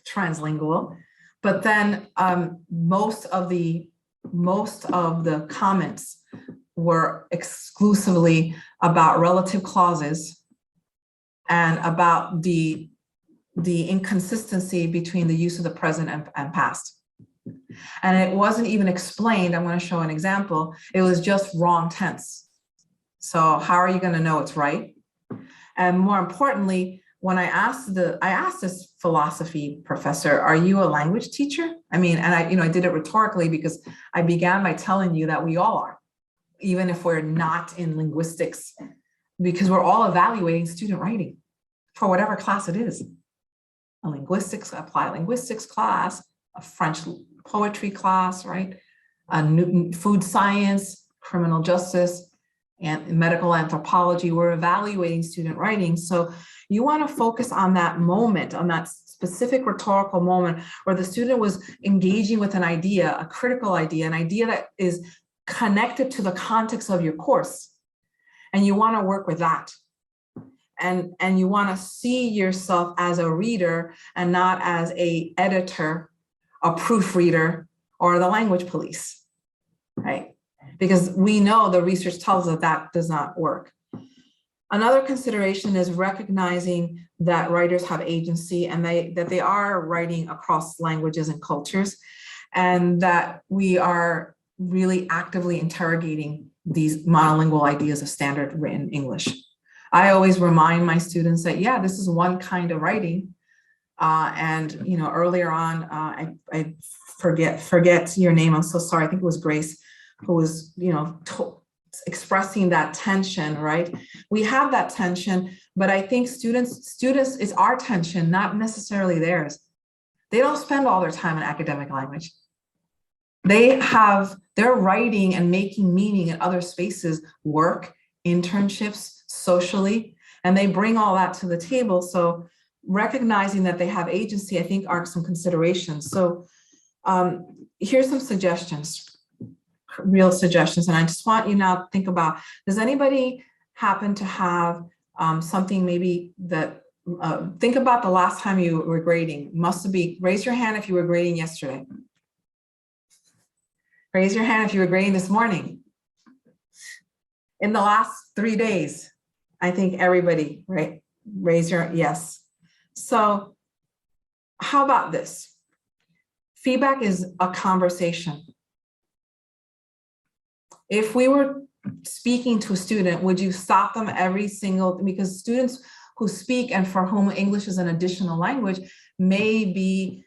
Speaker 3: translingual, but then most of the comments were exclusively about relative clauses and about the inconsistency between the use of the present and past. And it wasn't even explained. I'm going to show an example. It was just wrong tense. So how are you going to know it's right? And more importantly, when I asked this philosophy professor, are you a language teacher? I mean, and I did it rhetorically because I began by telling you that we all are, even if we're not in linguistics, because we're all evaluating student writing for whatever class it is. A linguistics, applied linguistics class, a French poetry class, right? A food science, criminal justice, and medical anthropology. We're evaluating student writing. So you want to focus on that moment, on that specific rhetorical moment where the student was engaging with an idea, a critical idea, an idea that is connected to the context of your course. And you want to work with that. And you want to see yourself as a reader and not as an editor, a proofreader, or the language police, right? Because we know the research tells us that does not work. Another consideration is recognizing that writers have agency and that they are writing across languages and cultures, and that we are really actively interrogating these monolingual ideas of standard written English. I always remind my students that, yeah, this is one kind of writing. Earlier on, I forget your name. I'm so sorry. I think it was Grace who was, expressing that tension, right? We have that tension, but I think students is our tension, not necessarily theirs. They don't spend all their time in academic language. They're writing and making meaning in other spaces, work, internships, socially, and they bring all that to the table. So recognizing that they have agency, I think, are some considerations. So here's some suggestions, real suggestions. And I just want you now to think about, does anybody happen to have something maybe that, think about the last time you were grading. Raise your hand if you were grading yesterday. Raise your hand if you were grading this morning. In the last 3 days, I think everybody, right? Raise your, yes. So how about this? Feedback is a conversation. If we were speaking to a student, would you stop them every single, because students who speak and for whom English is an additional language may be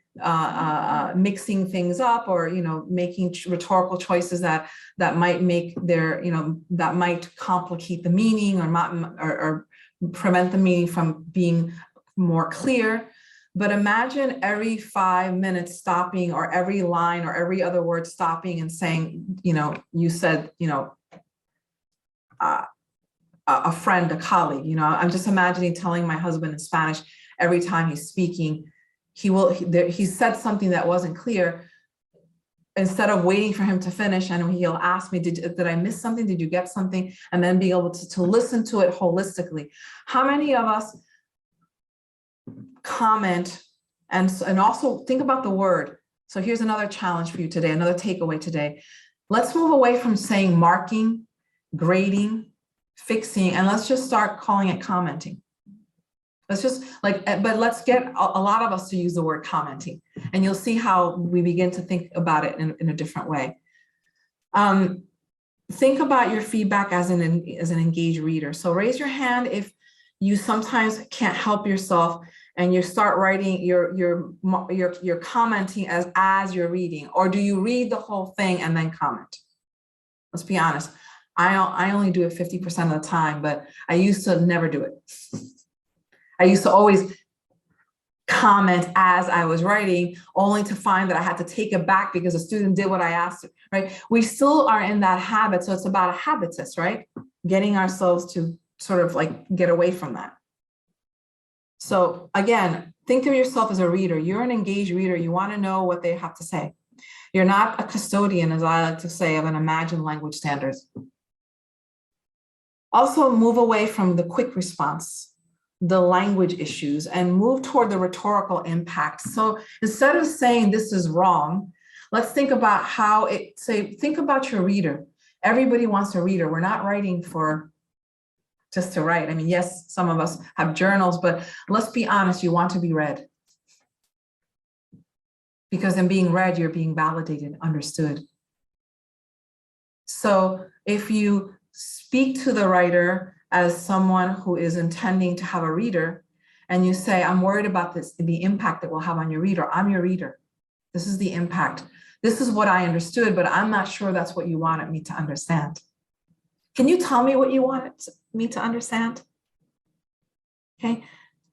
Speaker 3: mixing things up, or making rhetorical choices that might make their that might complicate the meaning, or prevent the meaning from being more clear. But imagine every 5 minutes stopping, or every line or every other word stopping and saying, you said, a friend, a colleague. I'm just imagining telling my husband in Spanish every time he's speaking, he said something that wasn't clear. Instead of waiting for him to finish, and he'll ask me, did I miss something? Did you get something? And then being able to listen to it holistically. How many of us comment And also think about the word. So here's another challenge for you today, another takeaway today. Let's move away from saying marking, grading, fixing, and let's just start calling it commenting. Let's just but let's get a lot of us to use the word commenting, and you'll see how we begin to think about it in a different way. Think about your feedback as an engaged reader. So raise your hand if you sometimes can't help yourself and you start writing, you're commenting as you're reading, or do you read the whole thing and then comment? Let's be honest. I only do it 50% of the time, but I used to never do it. I used to always comment as I was writing, only to find that I had to take it back because a student did what I asked, right? We still are in that habit. So it's about a habitus, right? Getting ourselves to sort of like get away from that. So again, think of yourself as a reader. You're an engaged reader. You want to know what they have to say. You're not a custodian, as I like to say, of an imagined language standards. Also move away from the quick response, the language issues, and move toward the rhetorical impact. So instead of saying this is wrong, let's think about how think about your reader. Everybody wants a reader. We're not writing for just to write. I mean, yes, some of us have journals, but let's be honest, you want to be read. Because in being read, you're being validated, understood. So if you speak to the writer as someone who is intending to have a reader, and you say, I'm worried about this, the impact it will have on your reader. I'm your reader. This is the impact. This is what I understood, but I'm not sure that's what you wanted me to understand. Can you tell me what you wanted me to understand? Okay.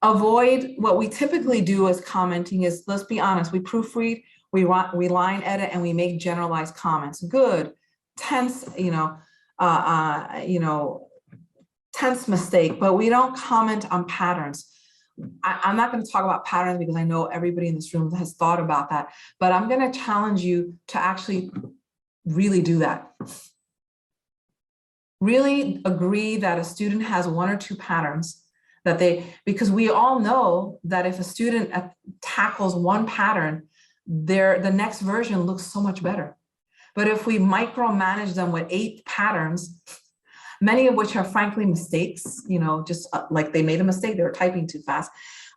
Speaker 3: Avoid what we typically do as commenting is, let's be honest, we proofread, we line edit, and we make generalized comments. Good, tense, tense mistake, but we don't comment on patterns. I'm not going to talk about patterns because I know everybody in this room has thought about that, but I'm going to challenge you to actually really do that. Really agree that a student has one or two patterns that because we all know that if a student tackles one pattern, the next version looks so much better. But if we micromanage them with 8 patterns, many of which are frankly mistakes, just like they made a mistake, they were typing too fast,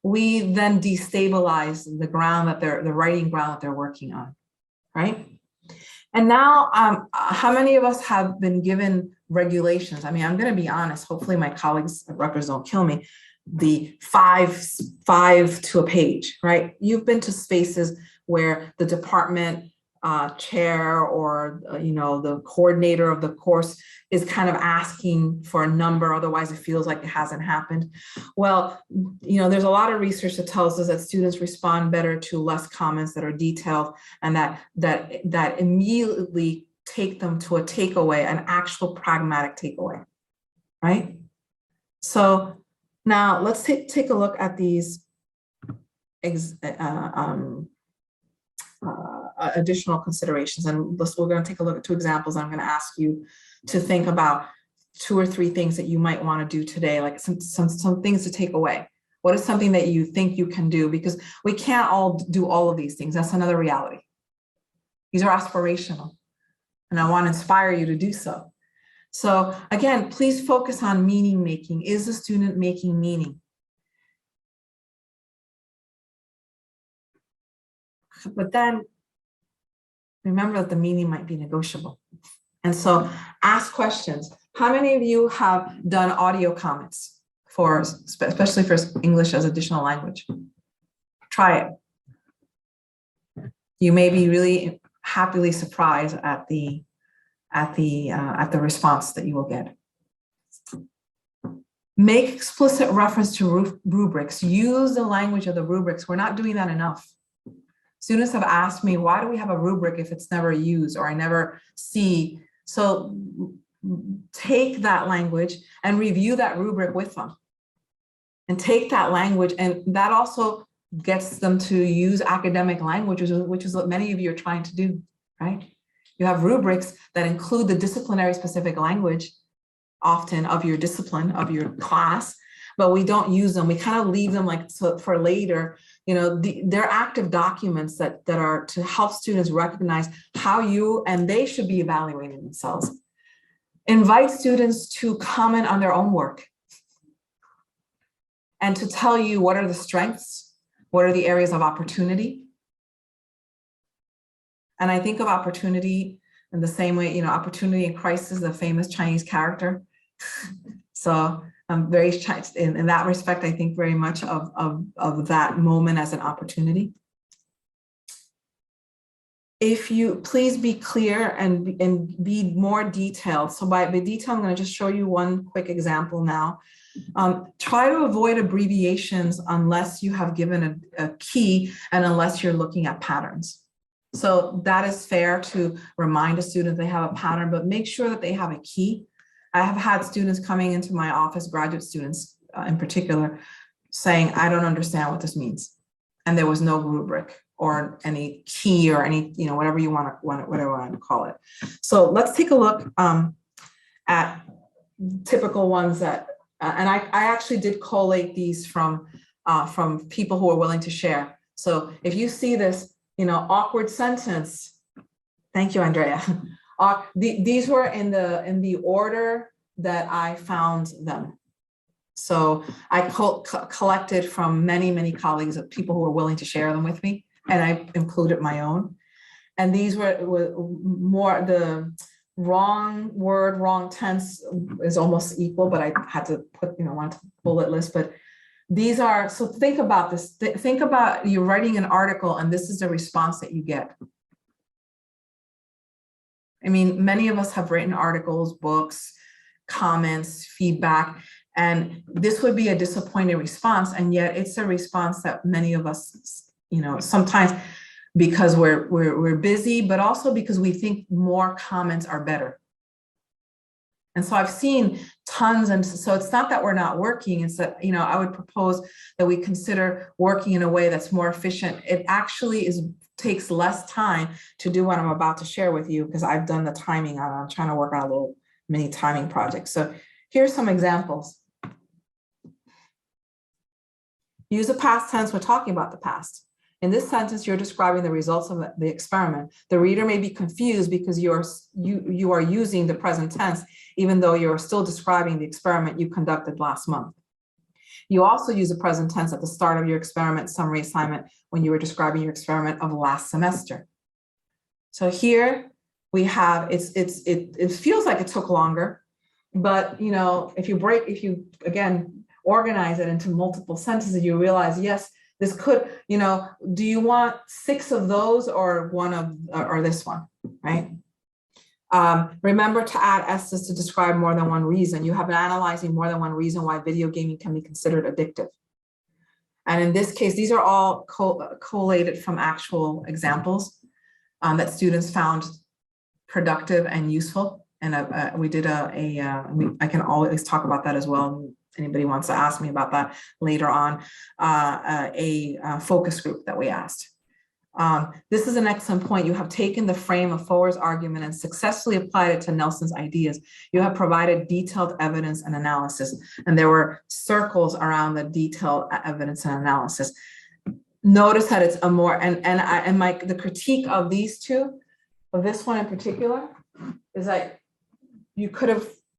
Speaker 3: we then destabilize the writing ground that they're working on, right? And now, how many of us have been given regulations? I mean, I'm going to be honest, hopefully my colleagues at Rutgers don't kill me, the five to a page, right? You've been to spaces where the department chair or, the coordinator of the course is kind of asking for a number, otherwise it feels like it hasn't happened. Well, there's a lot of research that tells us that students respond better to less comments that are detailed, and that immediately take them to a takeaway, an actual pragmatic takeaway, right? So now let's take a look at these additional considerations, and we're going to take a look at 2 examples. I'm going to ask you to think about 2 or 3 things that you might want to do today, like some things to take away. What is something that you think you can do? Because we can't all do all of these things. That's another reality. These are aspirational, and I want to inspire you to do so. So again, please focus on meaning making. Is the student making meaning? But then remember that the meaning might be negotiable. And so ask questions. How many of you have done audio comments especially for English as additional language? Try it. You may be really happily surprised at the response that you will get. Make explicit reference to rubrics. Use the language of the rubrics. We're not doing that enough. Students have asked me, why do we have a rubric if it's never used or I never see? So take that language and review that rubric with them. And take that language, and that also gets them to use academic language, which is what many of you are trying to do, right? You have rubrics that include the disciplinary specific language, often of your discipline, of your class, but we don't use them. We kind of leave them for later, they're active documents that are to help students recognize how you and they should be evaluating themselves. Invite students to comment on their own work and to tell you what are the strengths, what are the areas of opportunity. And I think of opportunity in the same way, opportunity in crisis, the famous Chinese character. So I'm very, in that respect, I think very much of that moment as an opportunity. If you please be clear and be more detailed. So by detail, I'm going to just show you one quick example now. Try to avoid abbreviations unless you have given a key and unless you're looking at patterns. So that is fair to remind a student they have a pattern, but make sure that they have a key. I have had students coming into my office, graduate students in particular, saying, I don't understand what this means. And there was no rubric or any key or any, whatever you want to call it. So let's take a look at typical ones that, and I actually did collate these from people who are willing to share. So if you see this, awkward sentence, thank you, Andrea. These were in the order that I found them. So I collected from many, many colleagues of people who were willing to share them with me, and I included my own. And these were more the wrong word, wrong tense is almost equal, but I had to put, one bullet list. But these are, so think about this. Think about you're writing an article and this is the response that you get. I mean, many of us have written articles, books, comments, feedback, and this would be a disappointing response. And yet it's a response that many of us, sometimes because we're busy, but also because we think more comments are better. And so I've seen tons, and so it's not that we're not working, it's that, I would propose that we consider working in a way that's more efficient. It actually takes less time to do what I'm about to share with you because I've done the timing on it. I'm trying to work on a little mini timing project. So here's some examples. Use the past tense when talking about the past. In this sentence, you're describing the results of the experiment. The reader may be confused because you are using the present tense, even though you're still describing the experiment you conducted last month. You also use the present tense at the start of your experiment summary assignment when you were describing your experiment of last semester. So here we have, it feels like it took longer, but if you again organize it into multiple sentences, you realize, yes, this could, do you want 6 of those or or this one, right? Remember to add S's to describe more than one reason. You have been analyzing more than one reason why video gaming can be considered addictive. And in this case, these are all collated from actual examples that students found productive and useful. And we did I can always talk about that as well. Anybody wants to ask me about that later on, a focus group that we asked. This is an excellent point. You have taken the frame of Fowler's argument and successfully applied it to Nelson's ideas. You have provided detailed evidence and analysis, and there were circles around the detailed evidence and analysis. Notice that it's a more, the critique of these two, of this one in particular, is that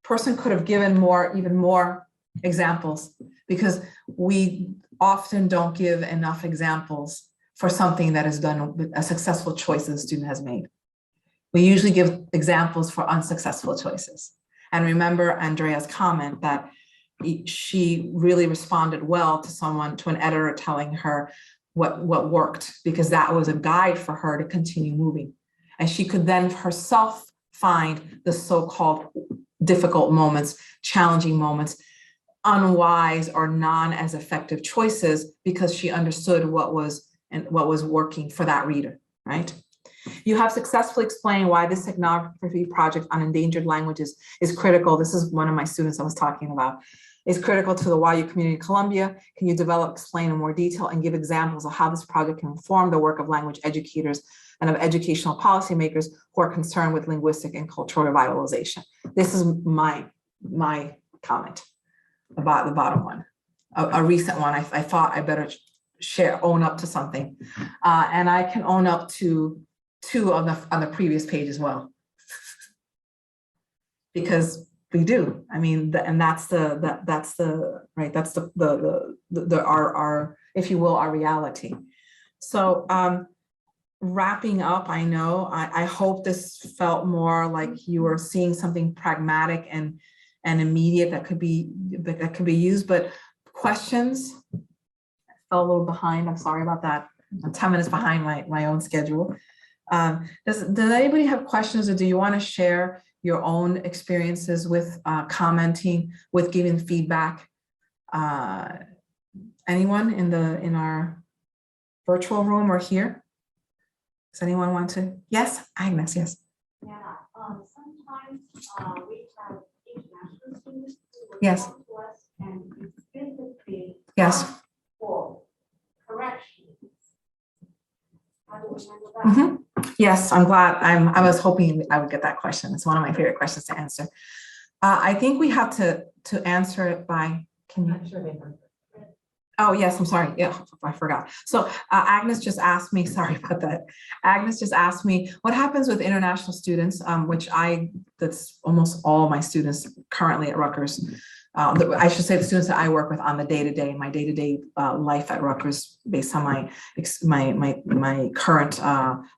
Speaker 3: person could have given even more examples, because we often don't give enough examples for something that is done with a successful choice that the student has made. We usually give examples for unsuccessful choices. And remember Andrea's comment that she really responded well to an editor telling her what worked, because that was a guide for her to continue moving. And she could then herself find the so-called difficult moments, challenging moments, unwise or non-as effective choices, because she understood what was working for that reader, right? You have successfully explained why this ethnography project on endangered languages is critical. This is one of my students I was talking about. Is critical to the YU community in Columbia. Can you explain in more detail and give examples of how this project can inform the work of language educators and of educational policymakers who are concerned with linguistic and cultural revitalization? This is my comment about the bottom one, a recent one. I thought I better own up to something. And I can own up to 2 on the previous page as well. Because we do. I mean, that's the our if you will, our reality. So wrapping up, I know, I hope this felt more like you were seeing something pragmatic and immediate that could be used. But questions? I fell a little behind. I'm sorry about that. I'm 10 minutes behind my own schedule. Does anybody have questions, or do you want to share your own experiences with commenting, with giving feedback? Anyone in our virtual room or here? Does anyone want to? Yes, Agnes, yes.
Speaker 1: Yeah, sometimes we have international students who will
Speaker 3: Yes.
Speaker 1: come to us and explicitly
Speaker 3: Yes.
Speaker 1: ask for corrections. How do we handle that?
Speaker 3: Mm-hmm. Yes, I'm glad. I was hoping I would get that question. It's one of my favorite questions to answer. I think we have to answer it by, can you?
Speaker 5: I'm sure they know.
Speaker 3: Oh, yes, I'm sorry. Yeah, I forgot. So Agnes just asked me, sorry about that. Agnes just asked me, what happens with international students, that's almost all my students currently at Rutgers. I should say the students that I work with on the day-to-day, my day-to-day life at Rutgers, based on my current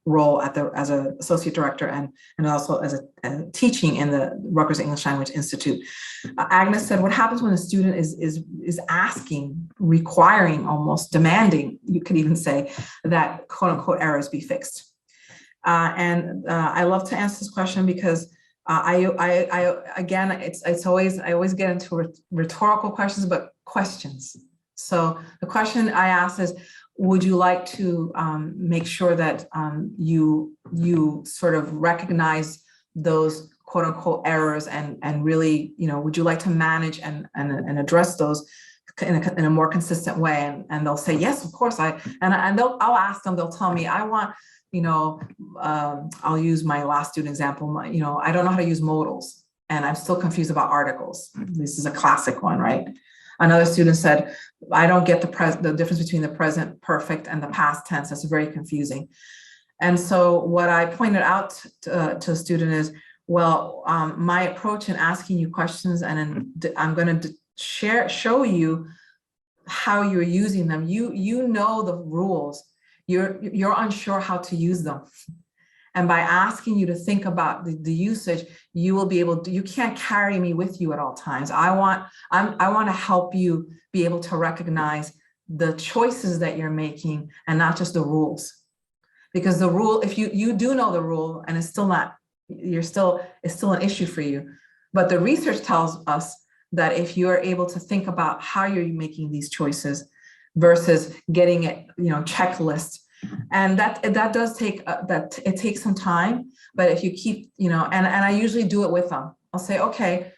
Speaker 3: role as an associate director and also as a teaching in the Rutgers English Language Institute. Agnes said, what happens when a student is asking, requiring, almost demanding, you could even say, that quote unquote errors be fixed? I love to answer this question because again, I always get into rhetorical questions, but questions. So the question I ask is, would you like to make sure that you sort of recognize those quote unquote errors and really, would you like to manage and address those in a more consistent way? And they'll say, yes, of course. I'll ask them, they'll tell me, I want, I'll use my last student example. I don't know how to use modals, and I'm still confused about articles. This is a classic one, right? Another student said, I don't get the difference between the present perfect and the past tense. That's very confusing. And so what I pointed out to a student is, well, my approach in asking you questions, and I'm going to show you how you're using them. You know the rules. You're unsure how to use them. And by asking you to think about the usage, you will be able to, you can't carry me with you at all times. I want to help you be able to recognize the choices that you're making and not just the rules. Because the rule, if you do know the rule and it's still an issue for you. But the research tells us that if you're able to think about how you're making these choices versus getting it, checklist, and that does take it takes some time. But if you keep, and I usually do it with them. I'll say, okay,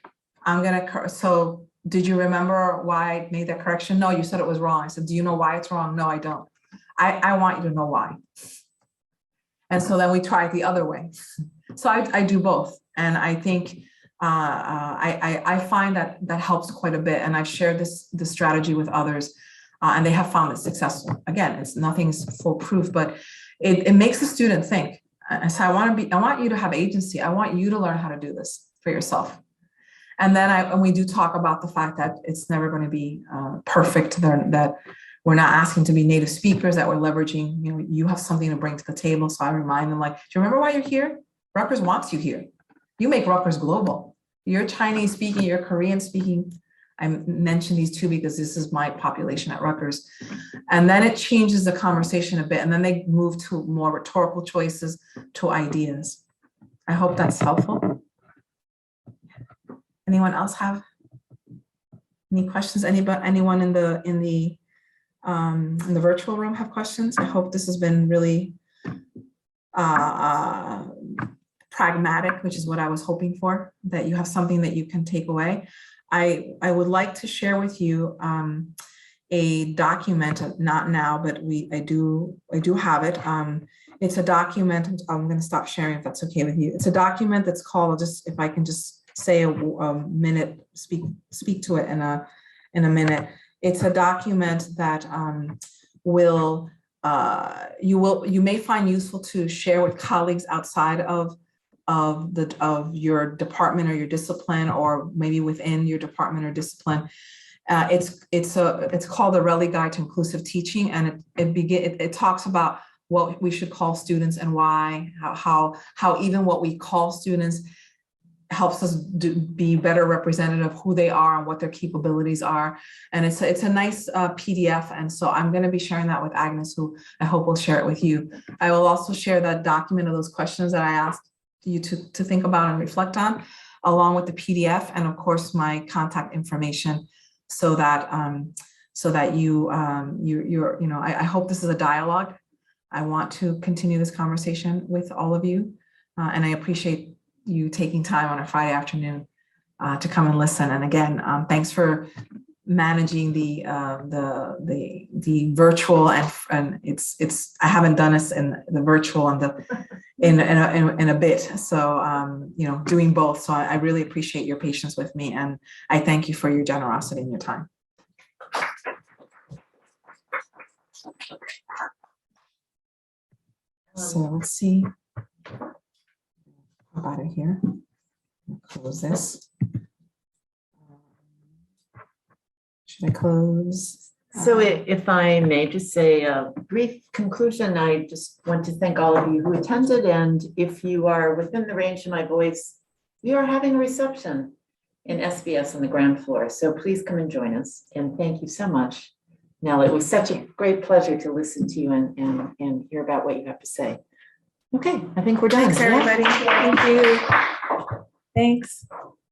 Speaker 3: so did you remember why I made that correction? No, you said it was wrong. I said, do you know why it's wrong? No, I don't. I want you to know why. And so then we try it the other way. So I do both, and I think I find that helps quite a bit. And I've shared this strategy with others. And they have found it successful. Again, nothing's foolproof, but it makes the student think. So I want you to have agency. I want you to learn how to do this for yourself. And then and we do talk about the fact that it's never going to be perfect. That we're not asking to be native speakers. That we're leveraging. You have something to bring to the table. So I remind them, like, do you remember why you're here? Rutgers wants you here. You make Rutgers global. You're Chinese speaking. You're Korean speaking. I mentioned these two because this is my population at Rutgers. And then it changes the conversation a bit. And then they move to more rhetorical choices, to ideas. I hope that's helpful. Anyone else have any questions? Anyone in the virtual room have questions? I hope this has been really pragmatic, which is what I was hoping for, that you have something that you can take away. I would like to share with you a document, not now, but I do have it. It's a document. I'm going to stop sharing if that's okay with you. It's a document that's called, if I can just say a minute, speak to it in a minute. It's a document that will you may find useful to share with colleagues outside of your department or your discipline, or maybe within your department or discipline. It's called the Relly Guide to Inclusive Teaching, and it talks about what we should call students and why, how even what we call students helps us be better representative of who they are and what their capabilities are. And it's a nice PDF. And so I'm going to be sharing that with Agnes, who I hope will share it with you. I will also share that document of those questions that I asked you to think about and reflect on, along with the PDF, and of course my contact information, so that I hope this is a dialogue. I want to continue this conversation with all of you, and I appreciate you taking time on a Friday afternoon to come and listen. And again, thanks for managing the virtual, and it's I haven't done this in the virtual and in a bit. So doing both. So I really appreciate your patience with me, and I thank you for your generosity and your time. So let's see. How about it here? Close this. Should I close?
Speaker 2: So if I may just say a brief conclusion, I just want to thank all of you who attended. And if you are within the range of my voice, we are having a reception in SBS on the ground floor. So please come and join us. And thank you so much, Nell. It was such a great pleasure to listen to you and hear about what you have to say. Okay, I think we're done.
Speaker 3: Thanks, everybody.
Speaker 2: Yeah.
Speaker 3: Thank you. Thanks.